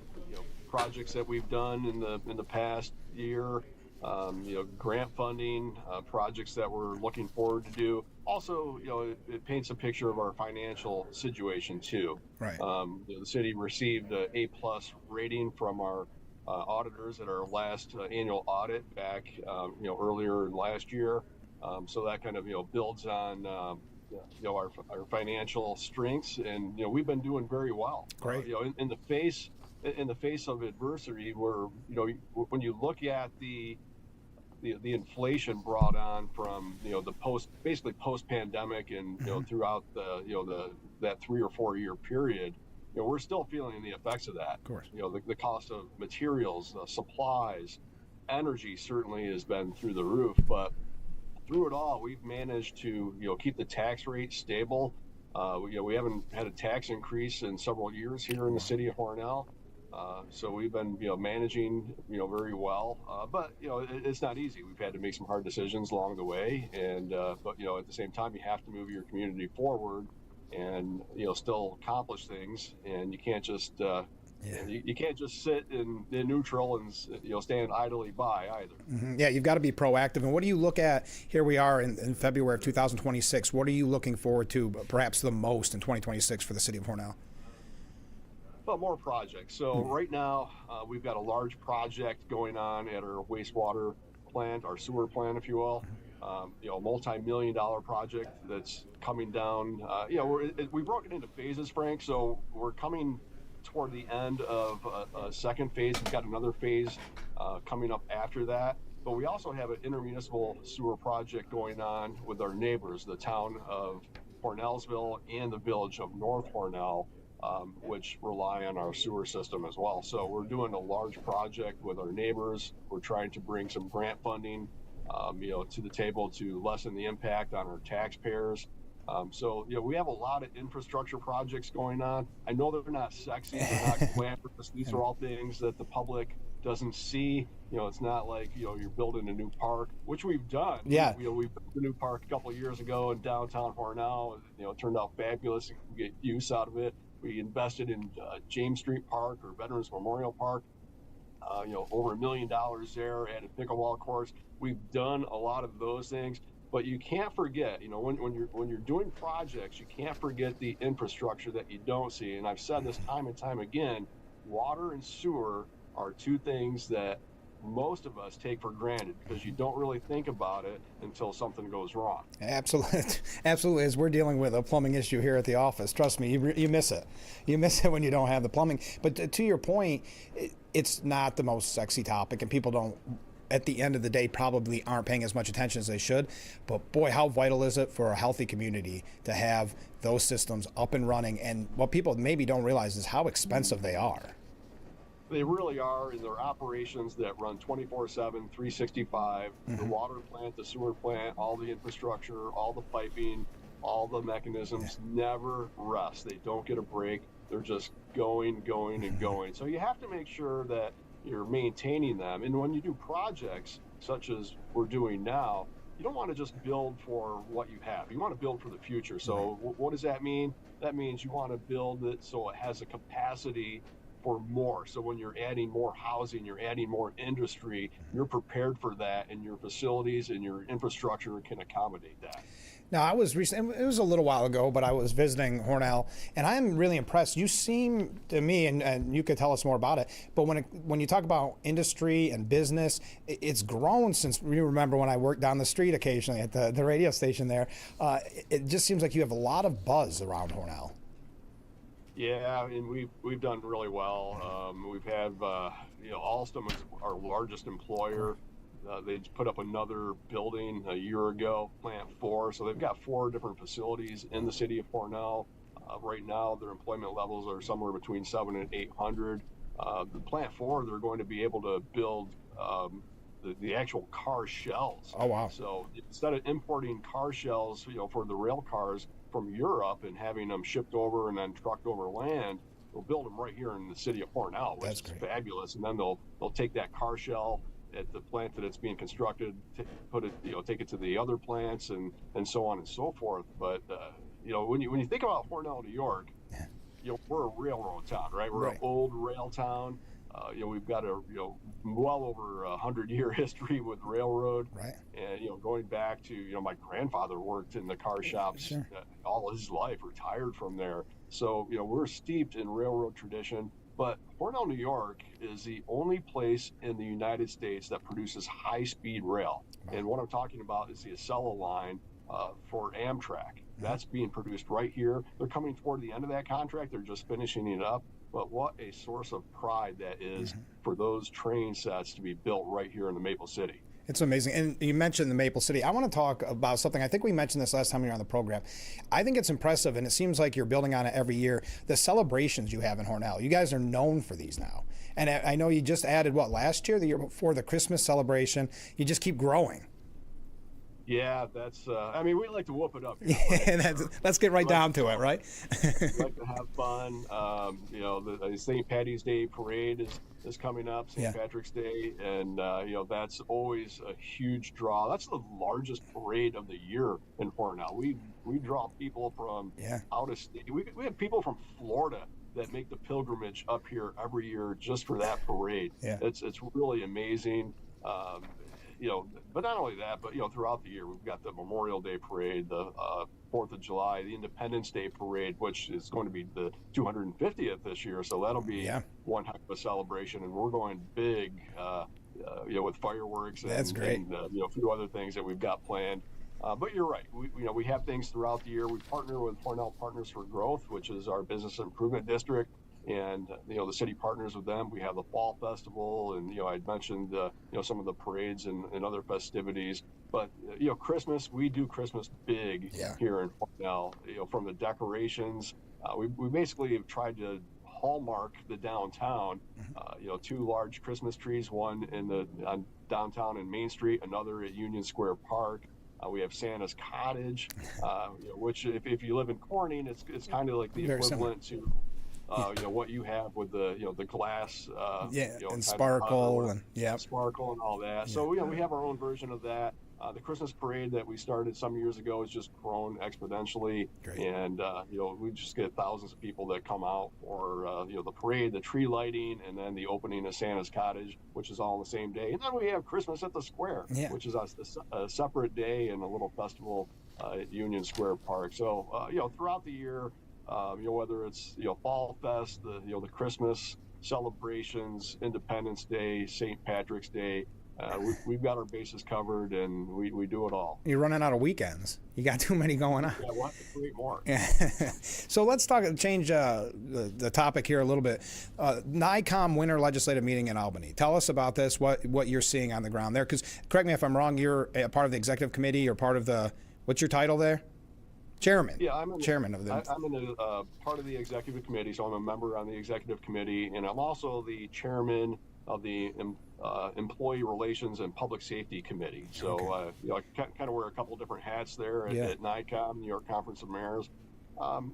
Projects that we've done in the past year. Grant funding, projects that we're looking forward to do. Also, it paints a picture of our financial situation too. Right. The city received an A+ rating from our auditors at our last annual audit back, earlier last year. So that kind of, builds on, our financial strengths, and we've been doing very well. Great. In the face of adversity, where when you look at the inflation brought on from the post pandemic and throughout that 3 or 4 year period, we're still feeling the effects of that. Of course. The cost of materials, supplies, energy certainly has been through the roof, but through it all, we've managed to keep the tax rate stable. We haven't had a tax increase in several years here in the city of Hornell. So we've been, managing, very well, but, it's not easy. We've had to make some hard decisions along the way. And, but, at the same time, you have to move your community forward and, still accomplish things. And you can't just, you can't just sit in neutral and, stand idly by either. Mm-hmm. Yeah, you've got to be proactive. And what do you look at? Here we are in February of 2026. What are you looking forward to perhaps the most in 2026 for the city of Hornell? Well, more projects. So right now, we've got a large project going on at our wastewater plant, our sewer plant, if you will. A multi-million-dollar project that's coming down. We've broken into phases, Frank. So we're coming toward the end of a second phase. We've got another phase coming up after that. But we also have an intermunicipal sewer project going on with our neighbors, the town of Hornellsville and the village of North Hornell. Which rely on our sewer system as well. So we're doing a large project with our neighbors. We're trying to bring some grant funding, to the table to lessen the impact on our taxpayers. So we have a lot of infrastructure projects going on. I know they're not sexy, they're not glamorous. These are all things that the public doesn't see. It's not like, you're building a new park, which we've done. Yeah. We built a new park a couple of years ago in downtown Hornell. It turned out fabulous. You can get use out of it. We invested in James Street Park, or Veterans Memorial Park, over $1 million there, added pickleball courts. We've done a lot of those things, but you can't forget, when you're doing projects, you can't forget the infrastructure that you don't see. And I've said this time and time again, water and sewer are two things that most of us take for granted because you don't really think about it until something goes wrong. Absolutely. As we're dealing with a plumbing issue here at the office, trust me, you miss it. You miss it when you don't have the plumbing. But to your point, it's not the most sexy topic, and people don't, at the end of the day, probably aren't paying as much attention as they should. But boy, how vital is it for a healthy community to have those systems up and running? And what people maybe don't realize is how expensive they are. They really are, in their operations that run 24/7, 365. The water plant, the sewer plant, all the infrastructure, all the piping, all the mechanisms never rest. They don't get a break. They're just going and going. So you have to make sure that you're maintaining them. And when you do projects such as we're doing now, you don't want to just build for what you have. You want to build for the future. So what does that mean? That means you want to build it so it has a capacity for more. So when you're adding more housing, you're adding more industry, you're prepared for that, and your facilities and your infrastructure can accommodate that. Now, I was recently, it was a little while ago, but I was visiting Hornell, and I'm really impressed. You seem to me, and you could tell us more about it, but when you talk about industry and business, it's grown since, you remember when I worked down the street occasionally at the radio station there. It just seems like you have a lot of buzz around Hornell. Yeah, and we've done really well. We've had, Alstom is our largest employer. They just put up another building a year ago, Plant 4. So they've got 4 different facilities in the city of Hornell. Right now, their employment levels are somewhere between 700 and 800. The Plant 4, they're going to be able to build the actual car shells. Oh, wow. So instead of importing car shells, for the rail cars from Europe and having them shipped over and then trucked over land, they'll build them right here in the city of Hornell, which is fabulous. And then they'll take that car shell at the plant that it's being constructed, take it to the other plants and so on and so forth. But when you think about Hornell, New York, we're a railroad town, right? We're an old rail town. We've got a well over 100-year history with railroad, right? And going back to my grandfather worked in the car shops all his life, retired from there. So we're steeped in railroad tradition. But Hornell, New York is the only place in the United States that produces high-speed rail. Wow. And what I'm talking about is the Acela line for Amtrak. That's being produced right here. They're coming toward the end of that contract. They're just finishing it up. But what a source of pride that is for those train sets to be built right here in the Maple City. It's amazing. And you mentioned the Maple City. I want to talk about something. I think we mentioned this last time you were on the program. I think it's impressive, and it seems like you're building on it every year, the celebrations you have in Hornell. You guys are known for these now. And I know you just added, last year, the year before, the Christmas celebration. You just keep growing. Yeah, that's, we like to whoop it up. Let's get right down to it, right? We like to have fun. The St. Patty's Day parade is coming up, St. Patrick's Day, and that's always a huge draw. That's the largest parade of the year in Hornell. We draw people from out of state. We have people from Florida that make the pilgrimage up here every year just for that parade. Yeah. It's really amazing. But not only that, but throughout the year we've got the Memorial Day parade, the 4th of July, the Independence Day parade, which is going to be the 250th this year. So that'll be one heck of a celebration, and we're going big, with fireworks and, That's great. and a few other things that we've got planned. But you're right. We have things throughout the year. We partner with Hornell Partners for Growth, which is our business improvement district. And the city partners with them. We have the fall festival, and I'd mentioned some of the parades and other festivities. But Christmas, we do Christmas big here in Hornell. From the decorations, we basically have tried to hallmark the downtown. 2 large Christmas trees, one on downtown in Main Street, another at Union Square Park. We have Santa's Cottage, which if you live in Corning, it's kind of like the equivalent to. What you have with the glass, and sparkle sparkle and all that. So we have our own version of that. The Christmas parade that we started some years ago has just grown exponentially. Great. And we just get thousands of people that come out for the parade, the tree lighting, and then the opening of Santa's Cottage, which is all on the same day. And then we have Christmas at the Square, which is a separate day and a little festival at Union Square Park. So throughout the year. Whether it's Fall Fest, the Christmas celebrations, Independence Day, St. Patrick's Day, we've got our bases covered, and we do it all. You're running out of weekends. You got too many going on. Yeah, we'll have to create more. So let's change the topic here a little bit. NICOM Winter Legislative Meeting in Albany. Tell us about this. What you're seeing on the ground there? Because correct me if I'm wrong. You're a part of the executive committee. Or part of the. What's your title there? Chairman. Yeah, I'm chairman of the. I'm in a part of the executive committee, so I'm a member on the executive committee, and I'm also the chairman of the employee relations and public safety committee. So I kind of wear a couple different hats there at NICOM, New York Conference of Mayors.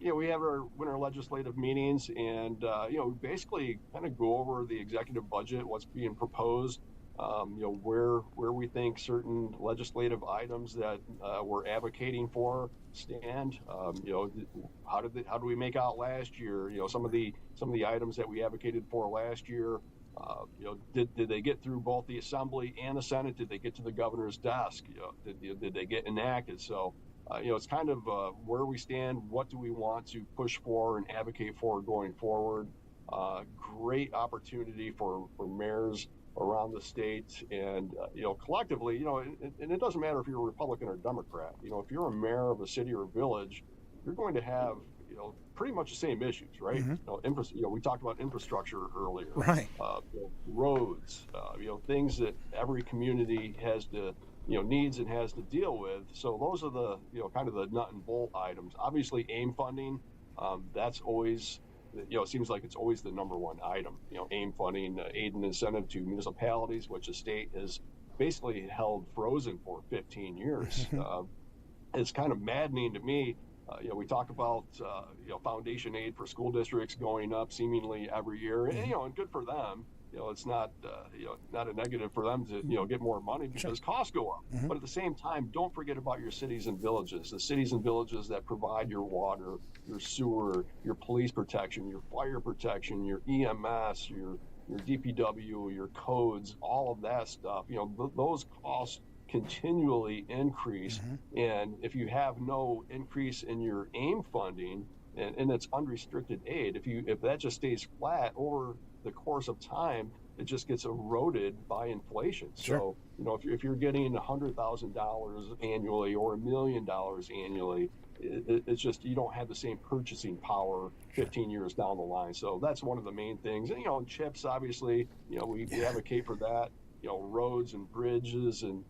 We have our winter legislative meetings, and we basically kind of go over the executive budget, what's being proposed. where we think certain legislative items that we're advocating for stand. How do we make out last year? Some of the items that we advocated for last year. Did they get through both the Assembly and the Senate? Did they get to the governor's desk? Did they get enacted? So, it's kind of where we stand. What do we want to push for and advocate for going forward? Great opportunity for mayors around the state, and collectively, and it doesn't matter if you're a Republican or Democrat. If you're a mayor of a city or village, you're going to have pretty much the same issues, right? We talked about infrastructure earlier, right? Roads, things that every community has to needs and has to deal with. So those are the kind of the nut and bolt items. Obviously, AIM funding, that's always it seems like it's always the number one item. AIM funding, aid and incentive to municipalities, which the state has basically held frozen for 15 years. It's kind of maddening to me. We talk about foundation aid for school districts going up seemingly every year, and good for them. It's not not a negative for them to get more money because costs go up. But at the same time, don't forget about your cities and villages. The cities and villages that provide your water, your sewer, your police protection, your fire protection, your EMS, your DPW, your codes, all of that stuff. Those costs continually increase, and if you have no increase in your AIM funding and it's unrestricted aid, if that just stays flat over the course of time, it just gets eroded by inflation. Sure. So if you're getting $100,000 annually or $1 million annually, it's just you don't have the same purchasing power 15 years down the line. So that's one of the main things. And CHIPS, obviously, we advocate for that. Roads and bridges and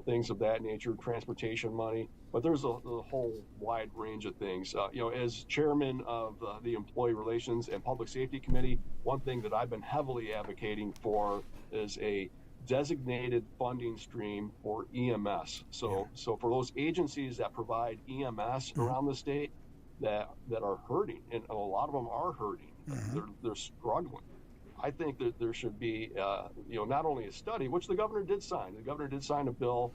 things of that nature, transportation money. But there's a whole wide range of things. As chairman of the Employee Relations and Public Safety Committee, one thing that I've been heavily advocating for is a designated funding stream for EMS. So for those agencies that provide EMS around the state that are hurting, and a lot of them are hurting, they're struggling. I think that there should be, not only a study, which the governor did sign. The governor did sign a bill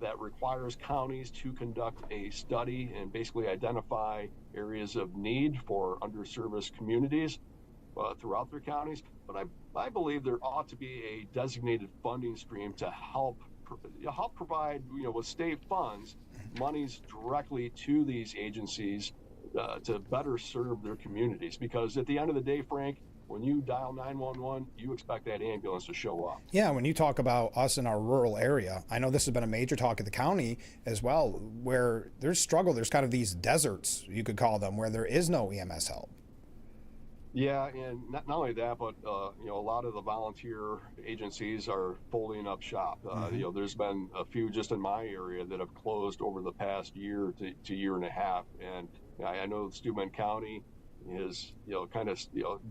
that requires counties to conduct a study and basically identify areas of need for underserviced communities throughout their counties. But I believe there ought to be a designated funding stream to help provide, with state funds, monies directly to these agencies to better serve their communities. Because at the end of the day, Frank, when you dial 911, you expect that ambulance to show up. Yeah, when you talk about us in our rural area, I know this has been a major talk at the county as well, where there's struggle. There's kind of these deserts, you could call them, where there is no EMS help. Yeah, and not only that, but a lot of the volunteer agencies are folding up shop. There's been a few just in my area that have closed over the past year to year and a half, and I know Steuben County is kind of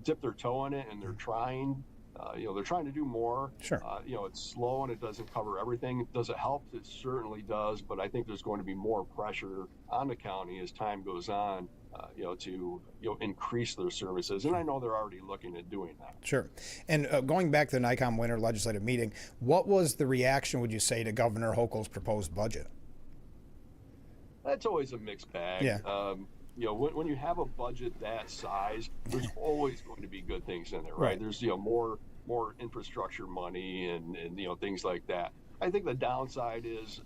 dip their toe in it, and they're trying to do more. Sure. It's slow and it doesn't cover everything. Does it help? It certainly does, but I think there's going to be more pressure on the county as time goes on to increase their services, and I know they're already looking at doing that. Sure. And going back to the NICOM winter legislative meeting, what was the reaction, would you say, to Governor Hochul's proposed budget? That's always a mixed bag. Yeah. When you have a budget that size, there's always going to be good things in there, right? There's more infrastructure money and things like that. I think the downside is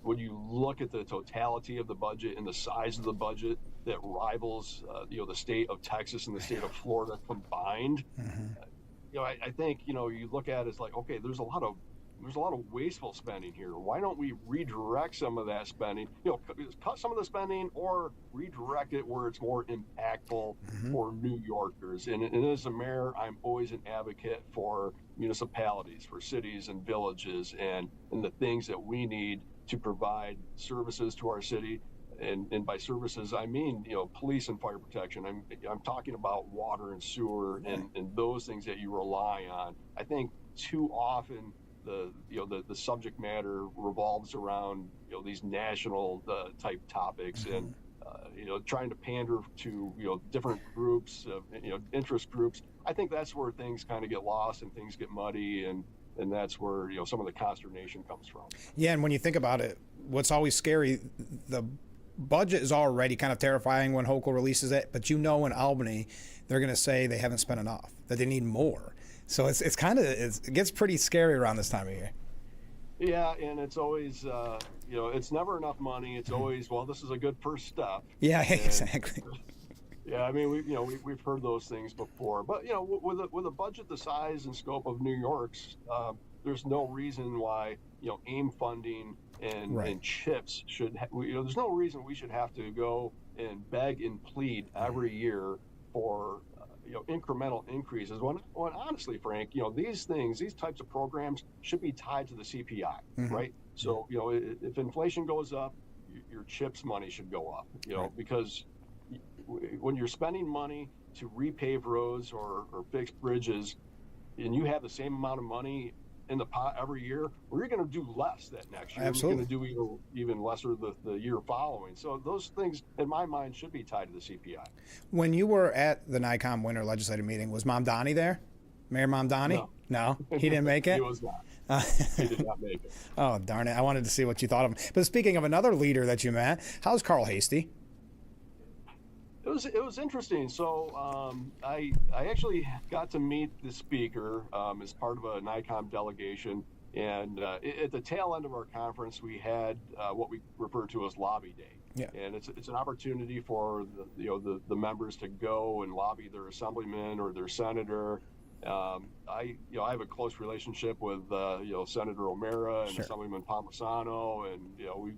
when you look at the totality of the budget and the size of the budget that rivals the state of Texas and the state of Florida combined. I think you look at it as like, okay, there's a lot of wasteful spending here. Why don't we redirect some of that spending? Cut some of the spending or redirect it where it's more impactful for New Yorkers. And as a mayor, I'm always an advocate for municipalities, for cities and villages, and the things that we need to provide services to our city. And by services, I mean, police and fire protection. I'm talking about water and sewer and those things that you rely on. I think too often the subject matter revolves around these national type topics and trying to pander to different groups, interest groups. I think that's where things kind of get lost and things get muddy, and and that's where some of the consternation comes from. Yeah, and when you think about it, what's always scary, the budget is already kind of terrifying when Hochul releases it, but in Albany, they're going to say they haven't spent enough, that they need more. So it gets pretty scary around this time of year. Yeah, and it's always, it's never enough money. It's always, well, this is a good first step. Yeah, exactly. Yeah, I mean, we've heard those things before, but with a budget the size and scope of New York's, there's no reason why AIM funding and CHIPS should. There's no reason we should have to go and beg and plead every year for incremental increases. When honestly, Frank, these types of programs should be tied to the CPI, right? So if inflation goes up, your CHIPS money should go up, because when you're spending money to repave roads or fix bridges, and you have the same amount of money in the pot every year, we're going to do less that next year. Absolutely. We're going to do even lesser the year following. So those things, in my mind, should be tied to the CPI. When you were at the NICOM winter legislative meeting, was Mom Donnie there? Mayor Mom Donnie? No, he didn't make it? He was not. He did not make it. Oh, darn it. I wanted to see what you thought of him. But speaking of another leader that you met, how's Carl Hasty? It was interesting. So I actually got to meet the speaker as part of a NICOM delegation, and at the tail end of our conference, we had what we refer to as Lobby Day. Yeah. And it's an opportunity for the members to go and lobby their assemblyman or their senator. I have a close relationship with Senator O'Mara and Sure. Assemblyman Palmisano, and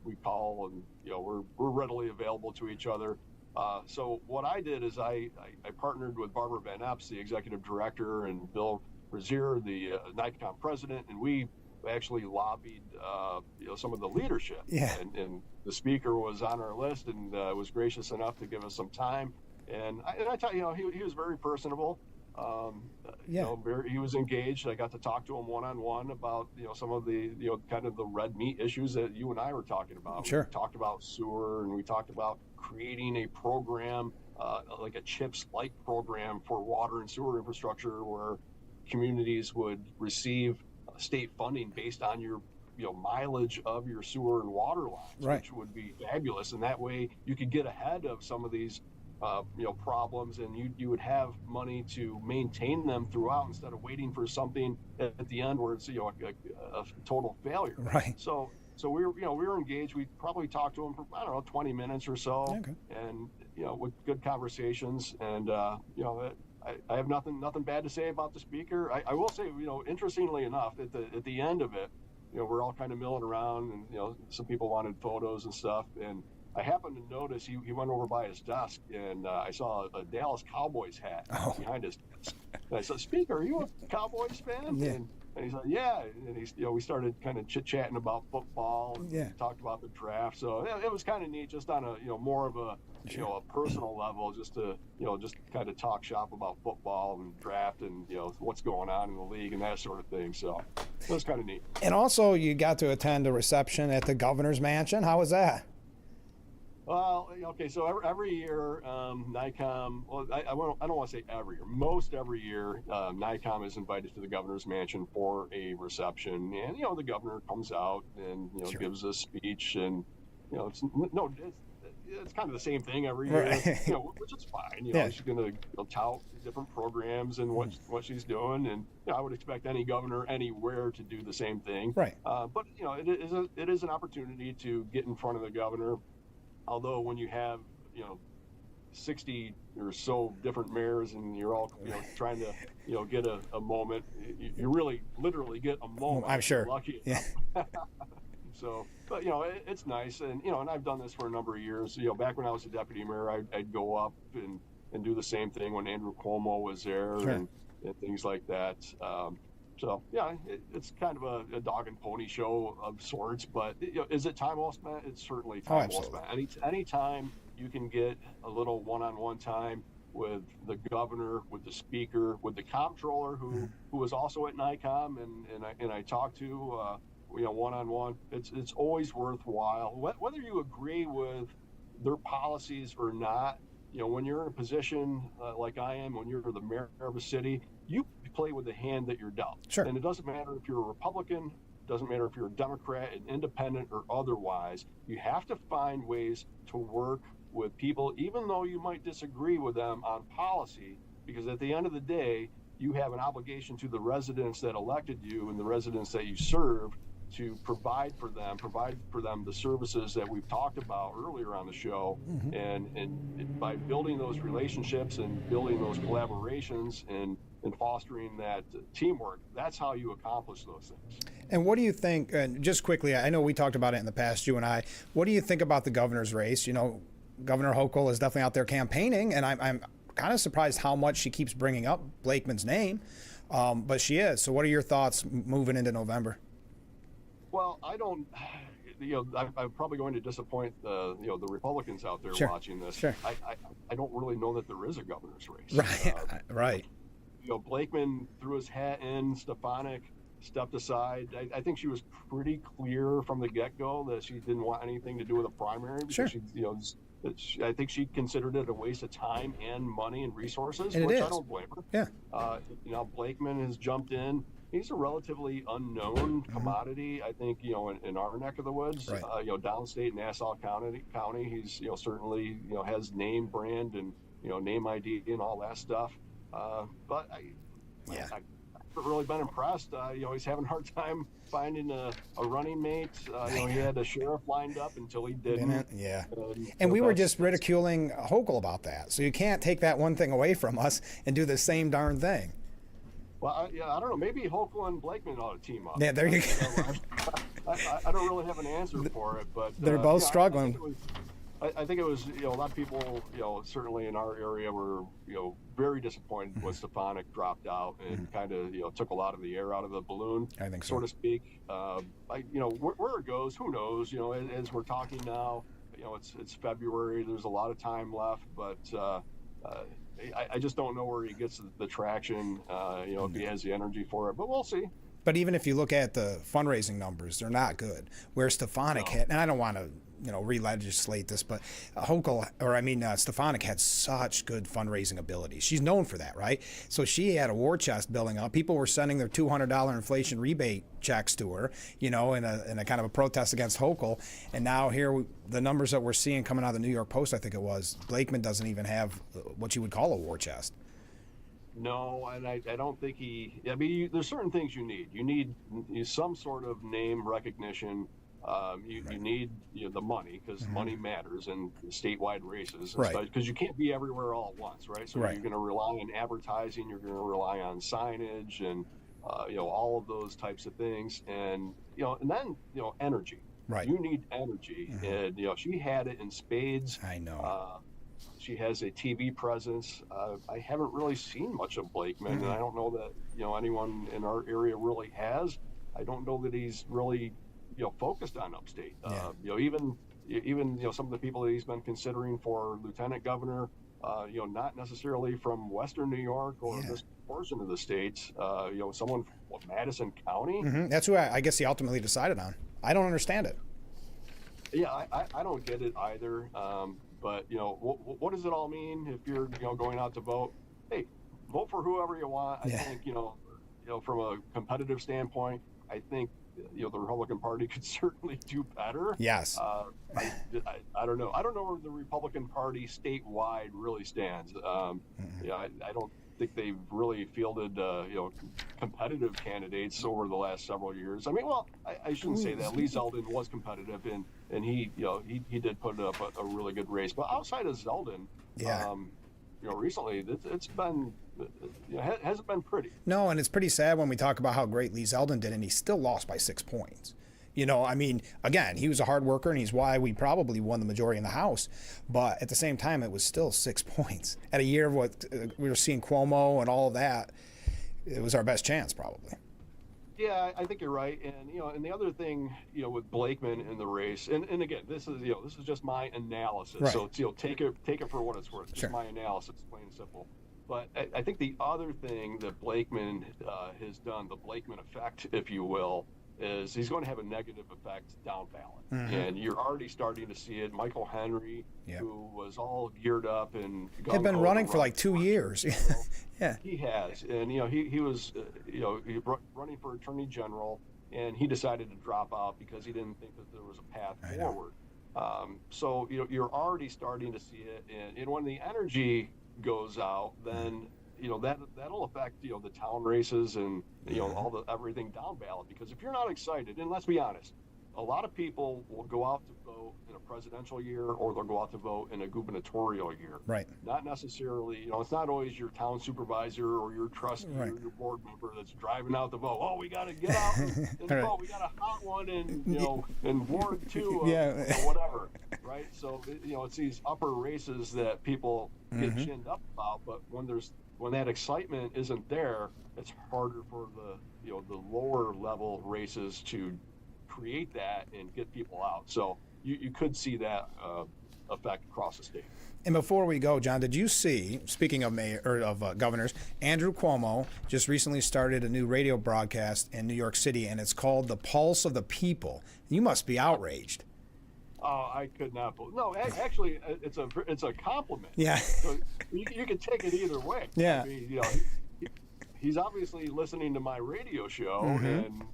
we call, and we're readily available to each other. So what I did is I partnered with Barbara Van Epps, the executive director, and Bill Brazier, the NICOM president, and we actually lobbied some of the leadership. Yeah. And the speaker was on our list and was gracious enough to give us some time. And I tell you, he was very personable. He was engaged. I got to talk to him one-on-one about some of the kind of the red meat issues that you and I were talking about. Sure. We talked about sewer, and we talked about creating a program like a CHIPS-like program for water and sewer infrastructure, where communities would receive state funding based on your mileage of your sewer and water lines, Right. which would be fabulous. And that way you could get ahead of some of these problems, and you would have money to maintain them throughout instead of waiting for something at the end where it's a total failure. Right. So we were engaged. We probably talked to him for 20 minutes or so, Okay. and with good conversations. And I have nothing bad to say about the speaker. I will say, interestingly enough, at the end of it, we're all kind of milling around, and some people wanted photos and stuff, and I happened to notice he went over by his desk, and I saw a Dallas Cowboys hat behind his desk. And I said, "Speaker, are you a Cowboys fan?" Yeah. And he said, "Yeah." And we started kind of chit-chatting about football, and Yeah. talked about the draft. So it was kind of neat, just on a more of a a personal level, just to just kind of talk shop about football and draft, and what's going on in the league and that sort of thing. So it was kind of neat. And also, you got to attend a reception at the governor's mansion. How was that? Well, okay, so every year, NICOM, well, I don't want to say every year, most every year, NICOM is invited to the governor's mansion for a reception. And, the governor comes out and, Sure. gives a speech, and, it's kind of the same thing every year, Right. Which is fine. Yeah. She's going to tout different programs and what she's doing. And, I would expect any governor anywhere to do the same thing. Right. But, it is an opportunity to get in front of the governor. Although when you have 60 or so different mayors, and you're all trying to get a moment, you really literally get a moment. I'm sure. If you're lucky enough. Yeah. So, but it's nice, and and I've done this for a number of years. Back when I was a deputy mayor, I'd go up and do the same thing when Andrew Cuomo was there. Sure. and things like that. So yeah, it's kind of a dog and pony show of sorts, but is it time well spent? It's certainly time well spent. Anytime you can get a little one-on-one time with the governor, with the speaker, with the comptroller who was also at NICOM, and I talked to one-on-one, it's always worthwhile. Whether you agree with their policies or not, when you're in a position like I am, when you're the mayor of a city, you play with the hand that you're dealt. Sure. And it doesn't matter if you're a Republican, doesn't matter if you're a Democrat, an independent, or otherwise. You have to find ways to work with people, even though you might disagree with them on policy, because at the end of the day, you have an obligation to the residents that elected you and the residents that you serve to provide for them the services that we've talked about earlier on the show. And by building those relationships and building those collaborations and fostering that teamwork, that's how you accomplish those things. And what do you think, and just quickly, I know we talked about it in the past, you and I, what do you think about the governor's race? Governor Hochul is definitely out there campaigning, and I'm kind of surprised how much she keeps bringing up Blakeman's name, but she is. So what are your thoughts moving into November? Well, I don't, I'm probably going to disappoint the Republicans out there watching this. Sure. I don't really know that there is a governor's race. Right. Right. Blakeman threw his hat in. Stefanik stepped aside. I think she was pretty clear from the get-go that she didn't want anything to do with a primary. Because I think she considered it a waste of time and money and resources, and which I don't blame her. Yeah. Blakeman has jumped in. He's a relatively unknown commodity, I think, in our neck of the woods. Right. Downstate Nassau County, he's, certainly, has name brand and, name ID and all that stuff. But I haven't really been impressed. He's having a hard time finding a running mate. He had a sheriff lined up until he didn't. Yeah. And we were just ridiculing Hochul about that. So you can't take that one thing away from us and do the same darn thing. Well, I don't know. Maybe Hochul and Blakeman ought to team up. Yeah, there you go. I don't really have an answer for it, but they're both struggling. I think it was, a lot of people, certainly in our area were, very disappointed when Stefanik dropped out and kind of, took a lot of the air out of the balloon, I think so, so to speak. Where it goes, who knows? As we're talking now, it's February. There's a lot of time left, but I just don't know where he gets the traction, if he has the energy for it, but we'll see. But even if you look at the fundraising numbers, they're not good. Where Stefanik had, and I don't want to, re-legislate this, but Stefanik had such good fundraising ability. She's known for that, right? So she had a war chest building up. People were sending their $200 inflation rebate checks to her, in a kind of a protest against Hochul. And now here, the numbers that we're seeing coming out of the New York Post, I think it was, Blakeman doesn't even have what you would call a war chest. No, and I don't think there's certain things you need. You need some sort of name recognition. You need the money, because money matters in statewide races, right? Because you can't be everywhere all at once, right? So you're going to rely on advertising, you're going to rely on signage, and all of those types of things, and and then energy. Right. You need energy, and she had it in spades. I know. She has a TV presence. I haven't really seen much of Blakeman, and I don't know that anyone in our area really has. I don't know that he's really focused on upstate. Even some of the people that he's been considering for lieutenant governor, not necessarily from Western New York or this portion of the states. Someone from Madison County. That's who I guess he ultimately decided on. I don't understand it. Yeah, I don't get it either. But what does it all mean if you're going out to vote? Hey, vote for whoever you want. I think from a competitive standpoint, I think the Republican Party could certainly do better. Yes. I don't know. I don't know where the Republican Party statewide really stands. I don't think they've really fielded competitive candidates over the last several years. I mean, I shouldn't say that. Lee Zeldin was competitive, and he did put up a really good race. But outside of Zeldin, recently it's been hasn't been pretty. No, and it's pretty sad when we talk about how great Lee Zeldin did, and he still lost by 6 points. Again, he was a hard worker, and he's why we probably won the majority in the House. But at the same time, it was still 6 points. At a year of what we were seeing Cuomo and all of that, it was our best chance, probably. Yeah, I think you're right. And and the other thing, with Blakeman in the race, and again, this is just my analysis. Right. So take it for what it's worth. It's Sure. my analysis, plain and simple. But I think the other thing that Blakeman has done, the Blakeman effect, if you will, is he's going to have a negative effect down ballot. Mhm. And you're already starting to see it. Michael Henry, Yep. who was all geared up and Had been gung-ho to running for run like 2 years. Yeah. he has, and he was running for attorney general, and he decided to drop out because he didn't think that there was a path forward. So you're already starting to see it, and when the energy goes out, then that'll affect the town races and all everything down ballot. Because if you're not excited, and let's be honest, a lot of people will go out to vote in a presidential year, or they'll go out to vote in a gubernatorial year. Right. Not necessarily, it's not always your town supervisor or your trustee Right. or your board member that's driving out to vote. Oh, we got to get out and Right. vote. We got a hot one in Ward 2 or Yeah. whatever, right? So, it's these upper races that people get Mhm. chinned up about, but when that excitement isn't there, it's harder for the lower level races to create that and get people out. So you could see that effect across the state. And before we go, John, did you see, speaking of governors, Andrew Cuomo just recently started a new radio broadcast in New York City, and it's called The Pulse of the People. You must be outraged. Oh, I could not believe. No, actually, it's a compliment. Yeah. So you can take it either way. Yeah. I mean, he's obviously listening to my radio show Mhm. and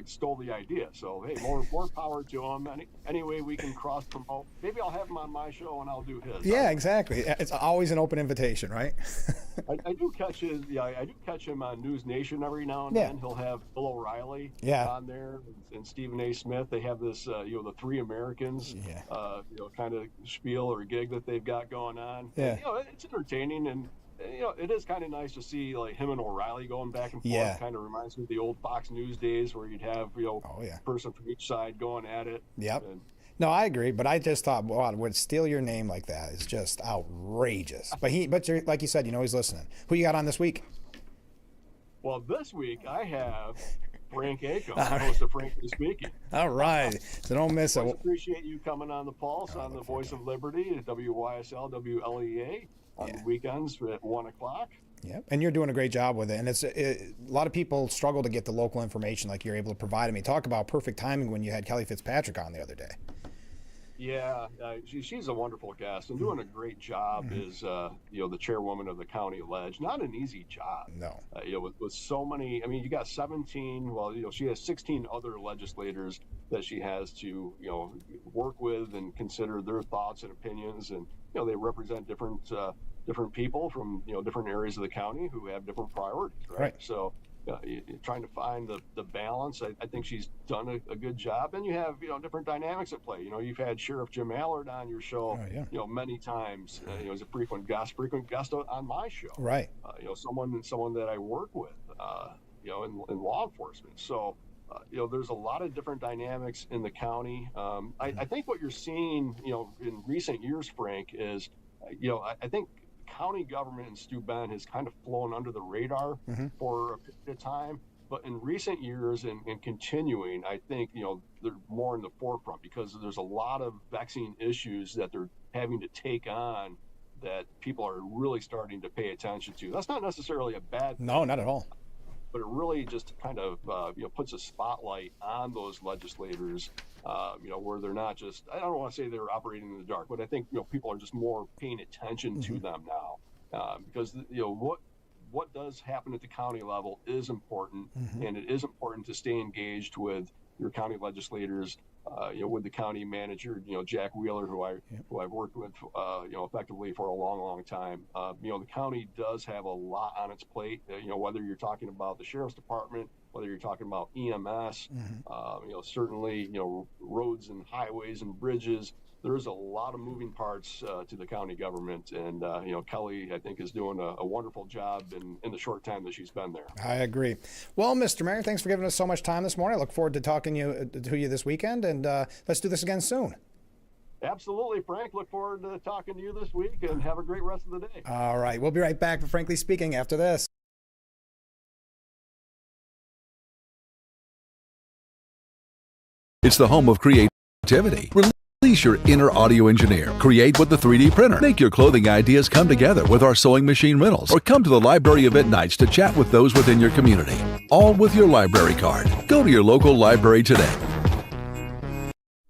stole the idea. So hey, more power to him. Any way we can cross promote. Maybe I'll have him on my show and I'll do his. Yeah, exactly. It's always an open invitation, right? I do catch I do catch him on News Nation every now and Yeah. then. He'll have Bill O'Reilly on there and Stephen A. Smith. They have this the Three Americans kind of spiel or gig that they've got going on. Yeah. And, it's entertaining, and it is kind of nice to see like him and O'Reilly going back and forth. Yeah. Kind of reminds me of the old Fox News days where you'd have a person from each side going at it. Yep. And, No, I agree, but I just thought, wow, would steal your name like that is just outrageous. But like you said, he's listening. Who you got on this week? well, this week I have Frank Acom, All right. host of Frankly Speaking. All right, so don't miss it. I appreciate you coming on the Pulse on the Voice of Liberty at WYSL, WLEA on the weekends at 1 o'clock. Yeah, and you're doing a great job with it. And a lot of people struggle to get the local information like you're able to provide. I mean, talk about perfect timing when you had Kelly Fitzpatrick on the other day. Yeah, she's a wonderful guest and doing a great job as the chairwoman of the county ledge. Not an easy job. No. With so many, I mean, you got 17. Well, she has 16 other legislators that she has to work with and consider their thoughts and opinions, and they represent different people from different areas of the county who have different priorities. Right. So. Trying to find the balance. I think she's done a good job. And you have different dynamics at play. You've had Sheriff Jim Allard on your show many times. As a frequent guest on my show. Right. Someone that I work with. In law enforcement. So there's a lot of different dynamics in the county. I think what you're seeing in recent years, Frank, is I think county government and Stu Ben has kind of flown under the radar for a period of time, but in recent years and continuing, I think they're more in the forefront because there's a lot of vexing issues that they're having to take on that people are really starting to pay attention to. That's not necessarily a bad thing. No, not at all. But it really just kind of puts a spotlight on those legislators, where they're not just, I don't want to say they're operating in the dark, but I think people are just more paying attention to them now, because what does happen at the county level is important, and it is important to stay engaged with your county legislators, with the county manager, Jack Wheeler, who I've worked with, effectively for a long time. The county does have a lot on its plate. Whether you're talking about the sheriff's department, whether you're talking about EMS, certainly, roads and highways and bridges. There's a lot of moving parts to the county government, and Kelly, I think, is doing a wonderful job in the short time that she's been there. I agree. Well, Mr. Mayor, thanks for giving us so much time this morning. I look forward to talking to you this weekend, and let's do this again soon. Absolutely, Frank. Look forward to talking to you this week, and have a great rest of the day. All right. We'll be right back for Frankly Speaking after this. It's the home of creativity. Release Unleash your inner audio engineer. Create with the 3D printer. Make your clothing ideas come together with our sewing machine rentals. Or come to the library event nights to chat with those within your community. All with your library card. Go to your local library today.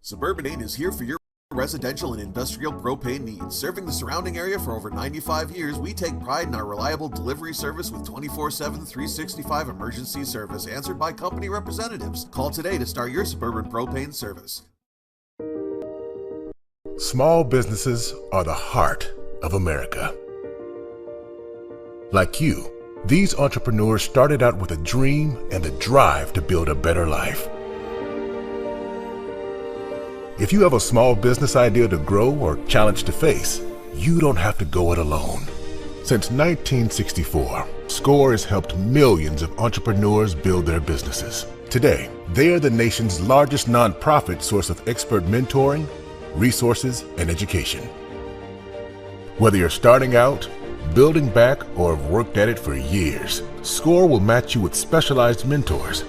Suburban 8 is here for your residential and industrial propane needs. Serving the surrounding area for over 95 years, we take pride in our reliable delivery service with 24/7, 365 emergency service answered by company representatives. Call today to start your Suburban propane service. Small businesses are the heart of America. Like you, these entrepreneurs started out with a dream and the drive to build a better life. If you have a small business idea to grow or challenge to face, you don't have to go it alone. Since 1964, SCORE has helped millions of entrepreneurs build their businesses. Today, they are the nation's largest nonprofit source of expert mentoring, resources, and education. Whether you're starting out, building back, or have worked at it for years, SCORE will match you with specialized mentors.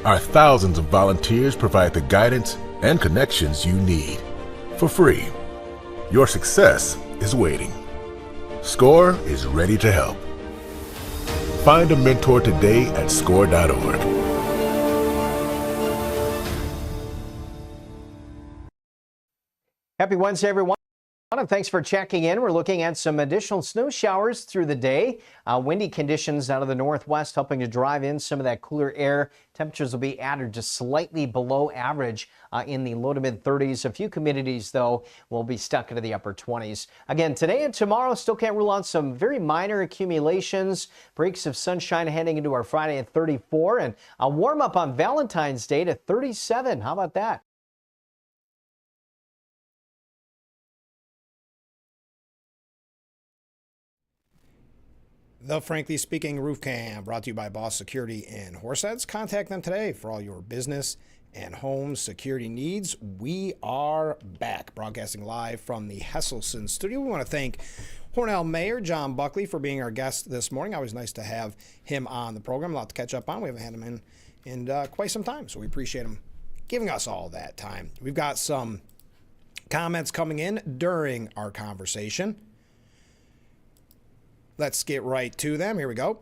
Our thousands of volunteers provide the guidance and connections you need for free. Your success is waiting. SCORE is ready to help. Find a mentor today at SCORE.org. Happy Wednesday, everyone. And thanks for checking in. We're looking at some additional snow showers through the day. Windy conditions out of the northwest helping to drive in some of that cooler air. Temperatures will be at or just slightly below average in the low to mid 30s. A few communities, though, will be stuck into the upper 20s. Again, today and tomorrow still can't rule out some very minor accumulations. Breaks of sunshine heading into our Friday at 34 and a warm up on Valentine's Day to 37. How about that? The Frankly Speaking Roof Cam, brought to you by Boss Security in Horseheads. Contact them today for all your business and home security needs. We are back, broadcasting live from the Hesselson studio. We want to thank Hornell Mayor John Buckley for being our guest this morning. Always nice to have him on the program. A lot to catch up on. We haven't had him in quite some time, so we appreciate him giving us all that time. We've got some comments coming in during our conversation. Let's get right to them. Here we go.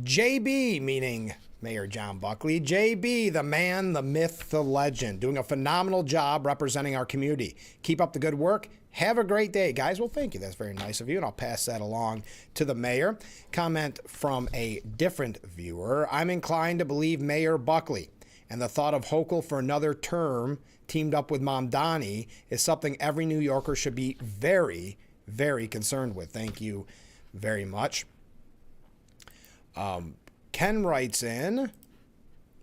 JB, meaning Mayor John Buckley. JB, the man, the myth, the legend, doing a phenomenal job representing our community. Keep up the good work. Have a great day, guys. Well, thank you. That's very nice of you, and I'll pass that along to the mayor. Comment from a different viewer. I'm inclined to believe Mayor Buckley, and the thought of Hochul for another term teamed up with Mamdani is something every New Yorker should be very, very concerned with. Thank you very much. Ken writes in,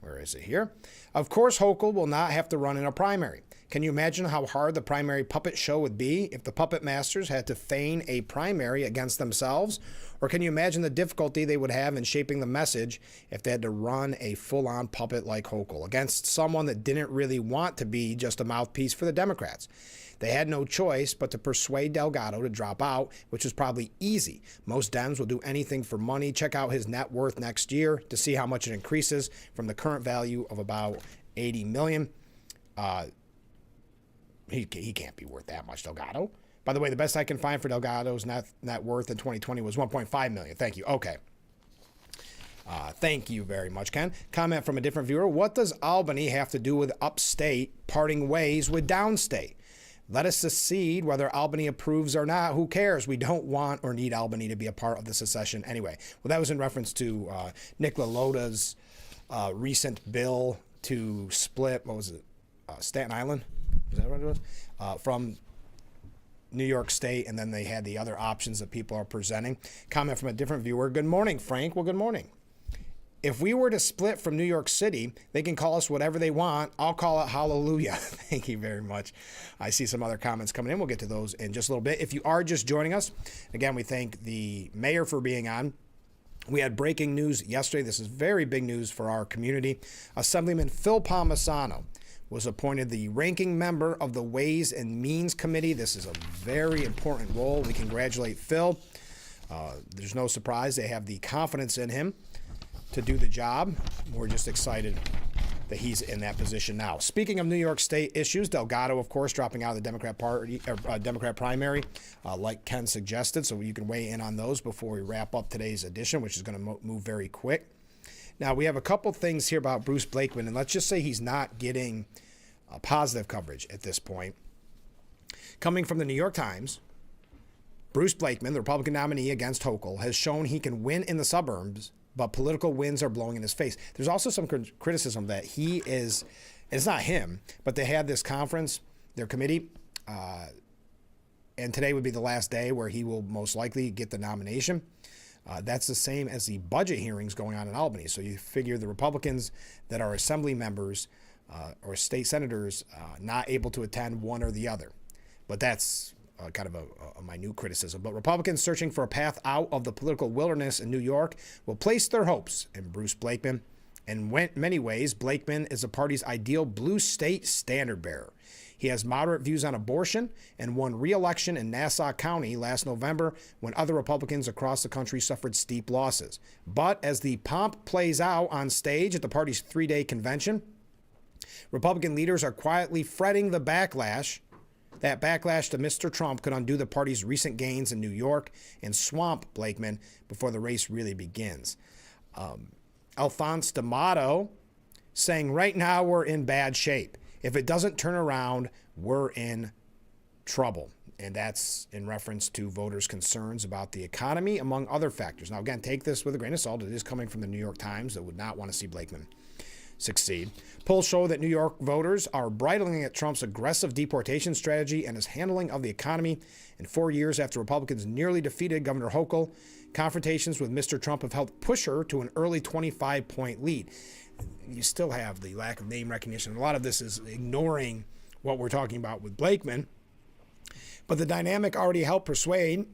where is it here? Of course, Hochul will not have to run in a primary. Can you imagine how hard the primary puppet show would be if the puppet masters had to feign a primary against themselves? Or can you imagine the difficulty they would have in shaping the message if they had to run a full-on puppet like Hochul against someone that didn't really want to be just a mouthpiece for the Democrats? They had no choice but to persuade Delgado to drop out, which was probably easy. Most Dems will do anything for money. Check out his net worth next year to see how much it increases from the current value of about $80 million. He can't be worth that much, Delgado. By the way, the best I can find for Delgado's net worth in 2020 was $1.5 million. Thank you. Okay. Thank you very much, Ken. Comment from a different viewer. What does Albany have to do with upstate parting ways with downstate? Let us secede whether Albany approves or not. Who cares? We don't want or need Albany to be a part of the secession anyway. Well, that was in reference to Nick LaLota's recent bill to split, what was it, Staten Island? Is that what it was? From New York State, and then they had the other options that people are presenting. Comment from a different viewer. Good morning, Frank. Well, good morning. If we were to split from New York City, they can call us whatever they want. I'll call it hallelujah. Thank you very much. I see some other comments coming in. We'll get to those in just a little bit. If you are just joining us, again, we thank the mayor for being on. We had breaking news yesterday. This is very big news for our community. Assemblyman Phil Palmisano was appointed the ranking member of the Ways and Means Committee. This is a very important role. We congratulate Phil. There's no surprise. They have the confidence in him to do the job. We're just excited that he's in that position now. Speaking of New York State issues, Delgado, of course, dropping out of the Democrat Party, Democrat primary, like Ken suggested, so you can weigh in on those before we wrap up today's edition, which is going to move very quick. Now, we have a couple things here about Bruce Blakeman, and let's just say he's not getting positive coverage at this point. Coming from the New York Times, Bruce Blakeman, the Republican nominee against Hochul, has shown he can win in the suburbs, but political winds are blowing in his face. There's also some criticism that he is, and it's not him, but they had this conference, their committee, and today would be the last day where he will most likely get the nomination. That's the same as the budget hearings going on in Albany. So you figure the Republicans that are assembly members or state senators not able to attend one or the other. But that's kind of a minute criticism. But Republicans searching for a path out of the political wilderness in New York will place their hopes in Bruce Blakeman. In many ways, Blakeman is the party's ideal blue state standard bearer. He has moderate views on abortion and won re-election in Nassau County last November when other Republicans across the country suffered steep losses. But as the pomp plays out on stage at the party's 3-day convention, Republican leaders are quietly fretting the backlash. That backlash to Mr. Trump could undo the party's recent gains in New York and swamp Blakeman before the race really begins. Alphonse D'Amato saying right now we're in bad shape. If it doesn't turn around, we're in trouble. And that's in reference to voters' concerns about the economy, among other factors. Now, again, take this with a grain of salt. It is coming from the New York Times that would not want to see Blakeman succeed. Polls show that New York voters are bridling at Trump's aggressive deportation strategy and his handling of the economy. In 4 years after Republicans nearly defeated Governor Hochul, confrontations with Mr. Trump have helped push her to an early 25-point lead. You still have the lack of name recognition. A lot of this is ignoring what we're talking about with Blakeman. But the dynamic already helped persuade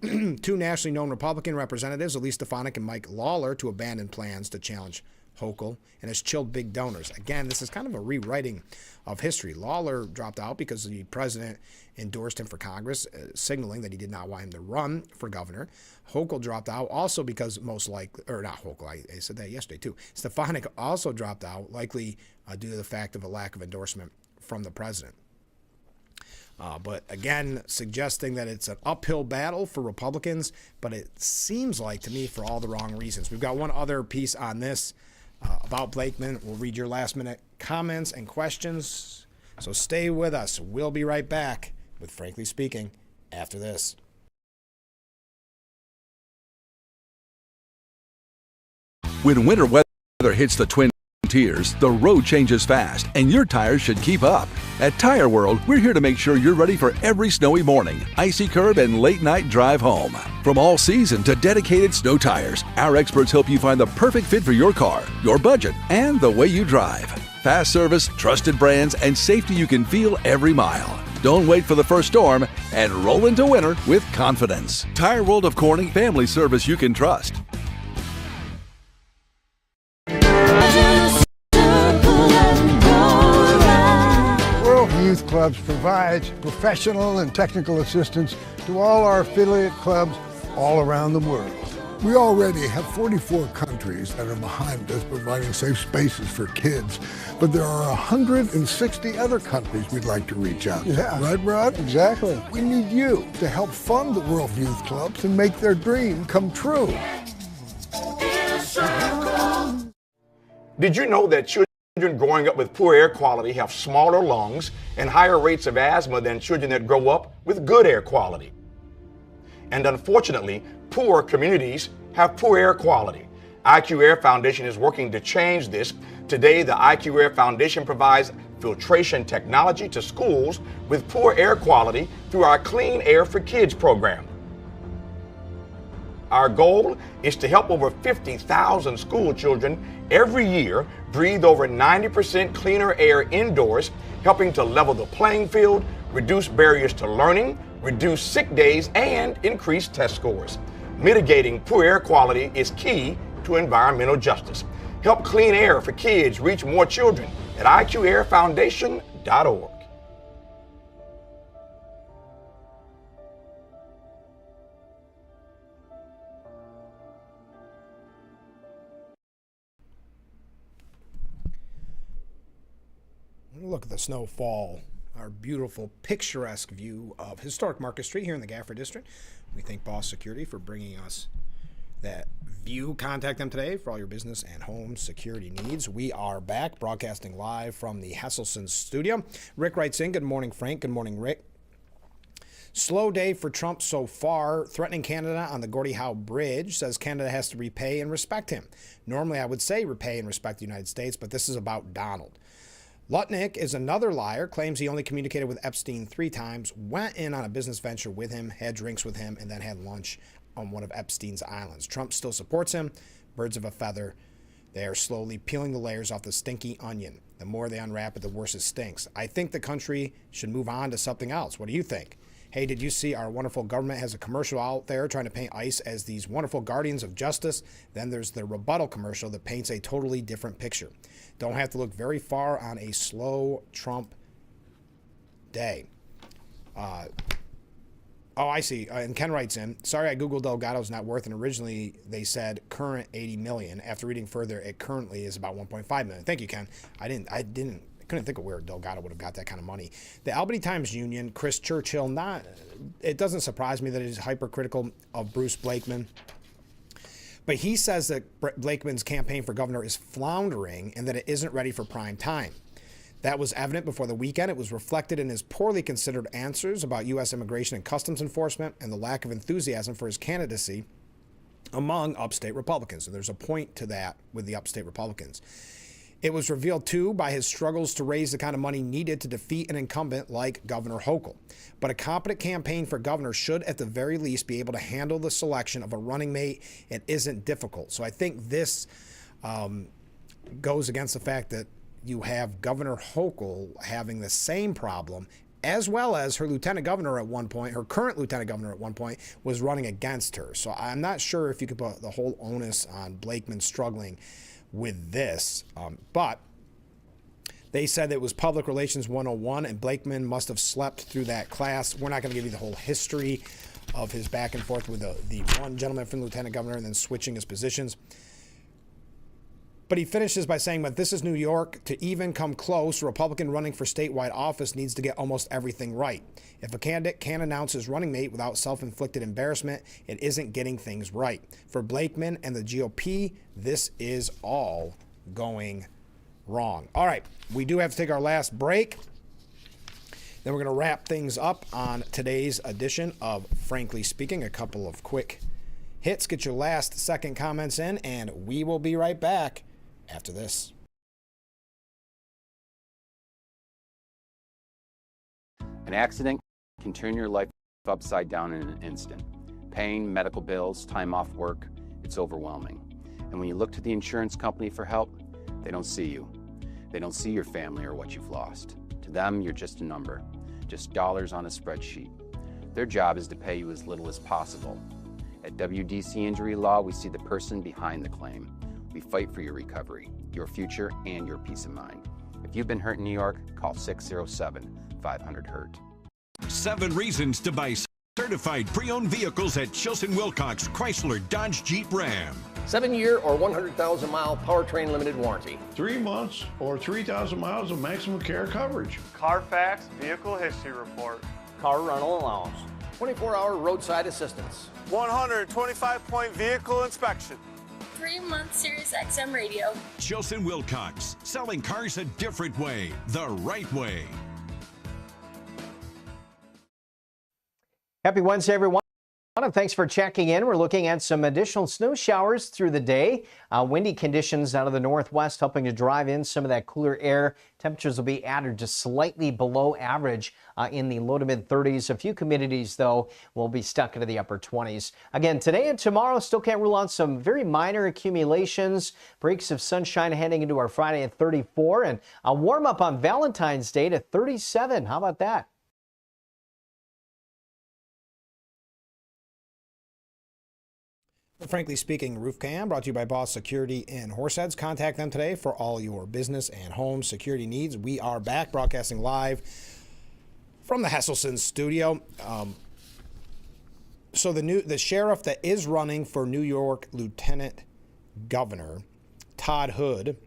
two nationally known Republican representatives, Elise Stefanik and Mike Lawler, to abandon plans to challenge Hochul, and has chilled big donors. Again, this is kind of a rewriting of history. Lawler dropped out because the president endorsed him for Congress, signaling that he did not want him to run for governor. Hochul dropped out also because most likely, or not Hochul, I said that yesterday too. Stefanik also dropped out, likely due to the fact of a lack of endorsement from the president. But again, suggesting that it's an uphill battle for Republicans, but it seems like to me for all the wrong reasons. We've got one other piece on this about Blakeman. We'll read your last minute comments and questions. So stay with us. We'll be right back with Frankly Speaking after this. When winter weather hits the Twin Tiers, the road changes fast, and your tires should keep up. At Tire World, we're here to make sure you're ready for every snowy morning, icy curb, and late-night drive home. From all season to dedicated snow tires, our experts help you find the perfect fit for your car, your budget, and the way you drive. Fast service, trusted brands, and safety you can feel every mile. Don't wait for the first storm and roll into winter with confidence. Tire World of Corning, family service you can trust. Youth Clubs provides professional and technical assistance to all our affiliate clubs all around the world. We already have 44 countries that are behind us providing safe spaces for kids, but there are 160 other countries we'd like to reach out to. Yeah. Right, Rod? Exactly. We need you to help fund the World Youth Clubs and make their dream come true. Did you know that children growing up with poor air quality have smaller lungs and higher rates of asthma than children that grow up with good air quality? And unfortunately, poor communities have poor air quality. IQ Air Foundation is working to change this. Today, the IQ Air Foundation provides filtration technology to schools with poor air quality through our Clean Air for Kids program. Our goal is to help over 50,000 school children every year breathe over 90% cleaner air indoors, helping to level the playing field, reduce barriers to learning, reduce sick days, and increase test scores. Mitigating poor air quality is key to environmental justice. Help Clean Air for Kids reach more children at IQAirFoundation.org. Look at the snowfall, our beautiful, picturesque view of historic Market Street here in the Gafford District. We thank Boss Security for bringing us that view. Contact them today for all your business and home security needs. We are back broadcasting live from the Hesselson studio. Rick writes in, good morning, Frank. Good morning, Rick. Slow day for Trump so far, threatening Canada on the Gordie Howe Bridge, says Canada has to repay and respect him. Normally, I would say repay and respect the United States, but this is about Donald. Lutnick is another liar, claims he only communicated with Epstein 3 times, went in on a business venture with him, had drinks with him, and then had lunch on one of Epstein's islands. Trump still supports him. Birds of a feather. They are slowly peeling the layers off the stinky onion. The more they unwrap it, the worse it stinks. I think the country should move on to something else. What do you think? Hey, did you see our wonderful government has a commercial out there trying to paint ICE as these wonderful guardians of justice? Then there's the rebuttal commercial that paints a totally different picture. Don't have to look very far on a slow Trump day. Oh, I see. And Ken writes in, sorry, I Googled Delgado's net worth, and originally they said current 80 million. After reading further, it currently is about 1.5 million. Thank you, Ken. I couldn't think of where Delgado would have got that kind of money. The Albany Times-Union, Chris Churchill, it doesn't surprise me that he's hypercritical of Bruce Blakeman. But he says that Blakeman's campaign for governor is floundering and that it isn't ready for prime time. That was evident before the weekend. It was reflected in his poorly considered answers about U.S. immigration and customs enforcement and the lack of enthusiasm for his candidacy among upstate Republicans. And there's a point to that with the upstate Republicans. It was revealed, too, by his struggles to raise the kind of money needed to defeat an incumbent like Governor Hochul. But a competent campaign for governor should, at the very least, be able to handle the selection of a running mate. It isn't difficult. So I think this goes against the fact that you have Governor Hochul having the same problem, as well as her lieutenant governor at one point, her current lieutenant governor at one point, was running against her. So I'm not sure if you could put the whole onus on Blakeman struggling with this, but they said it was Public Relations 101, and Blakeman must have slept through that class. We're not going to give you the whole history of his back and forth with the one gentleman from lieutenant governor and then switching his positions. But he finishes by saying, but this is New York. To even come close, a Republican running for statewide office needs to get almost everything right. If a candidate can't announce his running mate without self-inflicted embarrassment, it isn't getting things right. For Blakeman and the GOP, this is all going wrong. All right, we do have to take our last break. Then we're going to wrap things up on today's edition of Frankly Speaking. A couple of quick hits. Get your last second comments in, and we will be right back after this. An accident can turn your life upside down in an instant. Pain, medical bills, time off work, it's overwhelming. And when you look to the insurance company for help, they don't see you. They don't see your family or what you've lost. To them, you're just a number, just dollars on a spreadsheet. Their job is to pay you as little as possible. At WYDC Injury Law, we see the person behind the claim. We fight for your recovery, your future, and your peace of mind. If you've been hurt in New York, call 607-500-HURT. 7 reasons to buy certified pre-owned vehicles at Chilson Wilcox Chrysler Dodge Jeep Ram. 7-year or 100,000-mile powertrain limited warranty. 3 months or 3,000 miles of maximum care coverage. Carfax Vehicle History Report. Car rental allowance. 24-hour roadside assistance. 125-point vehicle inspection. 3-month Sirius XM radio. Chilson Wilcox, selling cars a different way, the right way. Happy Wednesday, everyone. And thanks for checking in. We're looking at some additional snow showers through the day. Windy conditions out of the northwest helping to drive in some of that cooler air. Temperatures will be at or just slightly below average in the low to mid 30s. A few communities, though, will be stuck into the upper 20s. Again, today and tomorrow, still can't rule out some very minor accumulations. Breaks of sunshine heading into our Friday at 34 and a warm up on Valentine's Day to 37. How about that? Frankly Speaking Roof Cam, brought to you by Boss Security in Horseheads. Contact them today for all your business and home security needs. We are back broadcasting live from the Hesselson studio. So the sheriff that is running for New York Lieutenant Governor, Todd Hood,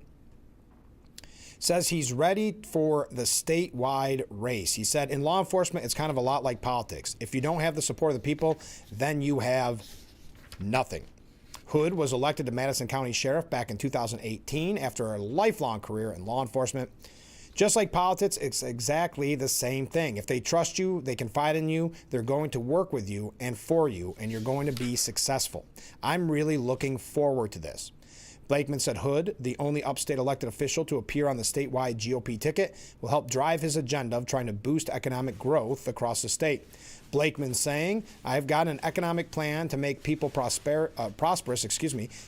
says he's ready for the statewide race. He said, in law enforcement, it's kind of a lot like politics. If you don't have the support of the people, then you have nothing. Hood was elected to Madison County Sheriff back in 2018 after a lifelong career in law enforcement. Just like politics, it's exactly the same thing. If they trust you, they confide in you, they're going to work with you and for you, and you're going to be successful. I'm really looking forward to this. Blakeman said Hood, the only upstate elected official to appear on the statewide GOP ticket, will help drive his agenda of trying to boost economic growth across the state. Blakeman saying, I've got an economic plan to make people prosperous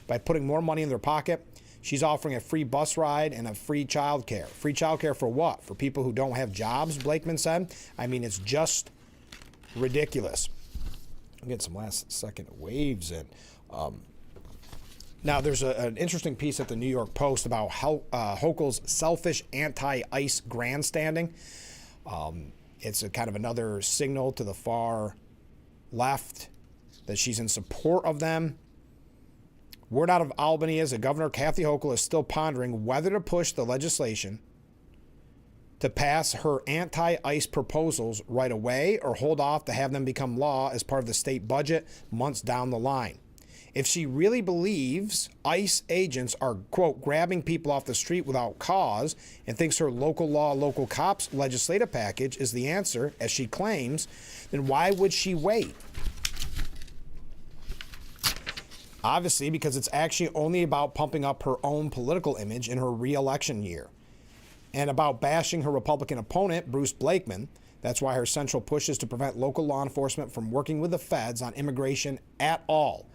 by putting more money in their pocket. She's offering a free bus ride and a free child care. Free child care for what? For people who don't have jobs, Blakeman said. I mean, it's just ridiculous. I'm getting some last second waves in. Now, there's an interesting piece at the New York Post about Hochul's selfish anti-ICE grandstanding. It's a kind of another signal to the far left that she's in support of them. Word out of Albany is that Governor Kathy Hochul is still pondering whether to push the legislation to pass her anti-ICE proposals right away or hold off to have them become law as part of the state budget months down the line. If she really believes ICE agents are, quote, grabbing people off the street without cause and thinks her local law, local cops legislative package is the answer, as she claims, then why would she wait? Obviously, because it's actually only about pumping up her own political image in her re-election year and about bashing her Republican opponent, Bruce Blakeman. That's why her central push is to prevent local law enforcement from working with the feds on immigration at all.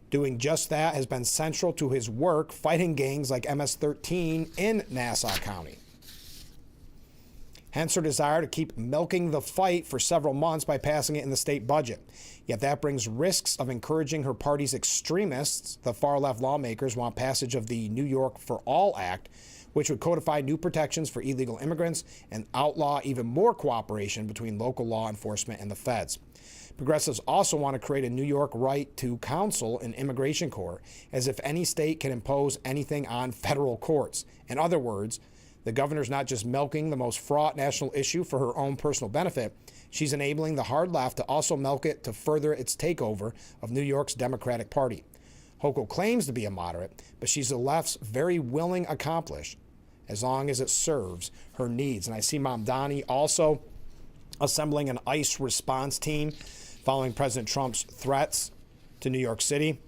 Doing just that has been central to his work fighting gangs like MS-13 in Nassau County. Hence her desire to keep milking the fight for several months by passing it in the state budget. Yet that brings risks of encouraging her party's extremists. The far-left lawmakers want passage of the New York for All Act, which would codify new protections for illegal immigrants and outlaw even more cooperation between local law enforcement and the feds. Progressives also want to create a New York right to counsel in immigration court, as if any state can impose anything on federal courts. In other words, the governor's not just milking the most fraught national issue for her own personal benefit, she's enabling the hard left to also milk it to further its takeover of New York's Democratic Party. Hochul claims to be a moderate, but she's the left's very willing accomplice as long as it serves her needs. And I see Mamdani also assembling an ICE response team following President Trump's threats to New York City.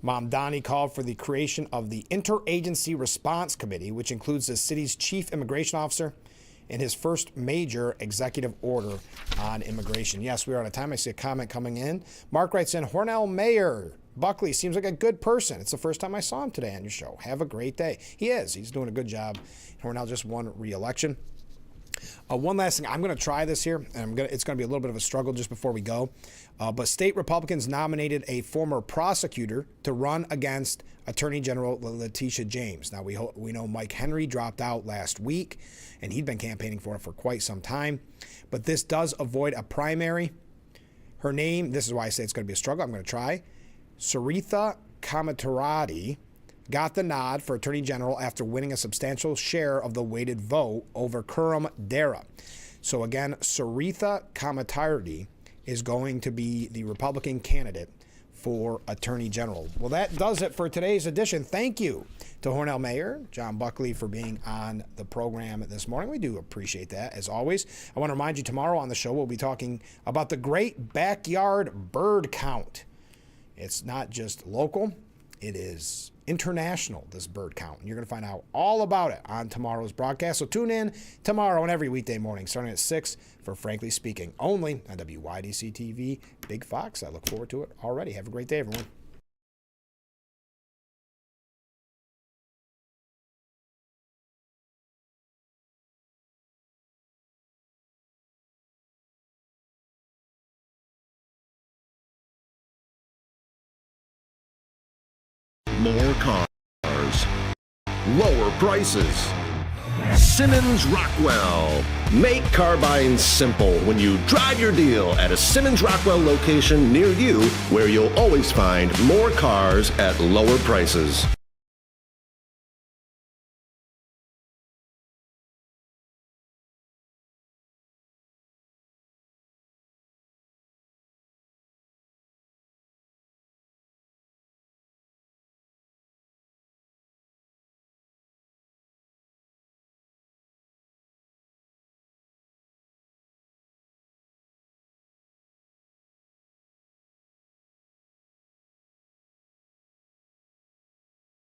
Mamdani called for the creation of the Interagency Response Committee, which includes the city's chief immigration officer, in his first major executive order on immigration. Yes, we are out of time. I see a comment coming in. Mark writes in, Hornell Mayor Buckley seems like a good person. It's the first time I saw him today on your show. Have a great day. He is. He's doing a good job. Hornell just won re-election. One last thing, I'm going to try this here, and it's going to be a little bit of a struggle just before we go. But state Republicans nominated a former prosecutor to run against Attorney General Letitia James. Now, we know Mike Henry dropped out last week, and he'd been campaigning for it for quite some time. But this does avoid a primary. Her name, this is why I say it's going to be a struggle. I'm going to try. Saritha Kamatarati got the nod for Attorney General after winning a substantial share of the weighted vote over Kuram Dara. So again, Saritha Kamatarati is going to be the Republican candidate for Attorney General. Well, that does it for today's edition. Thank you to Hornell Mayor, John Buckley, for being on the program this morning. We do appreciate that, as always. I want to remind you, tomorrow on the show, we'll be talking about the great backyard bird count. It's not just local. It is international, this bird count. And you're going to find out all about it on tomorrow's broadcast. So tune in tomorrow and every weekday morning, starting at 6 for Frankly Speaking, only on WYDC TV, Big Fox. I look forward to it already. Have a great day, everyone. More cars, lower prices. Simmons Rockwell. Make car buying simple when you drive your deal at a Simmons Rockwell location near you, where you'll always find more cars at lower prices.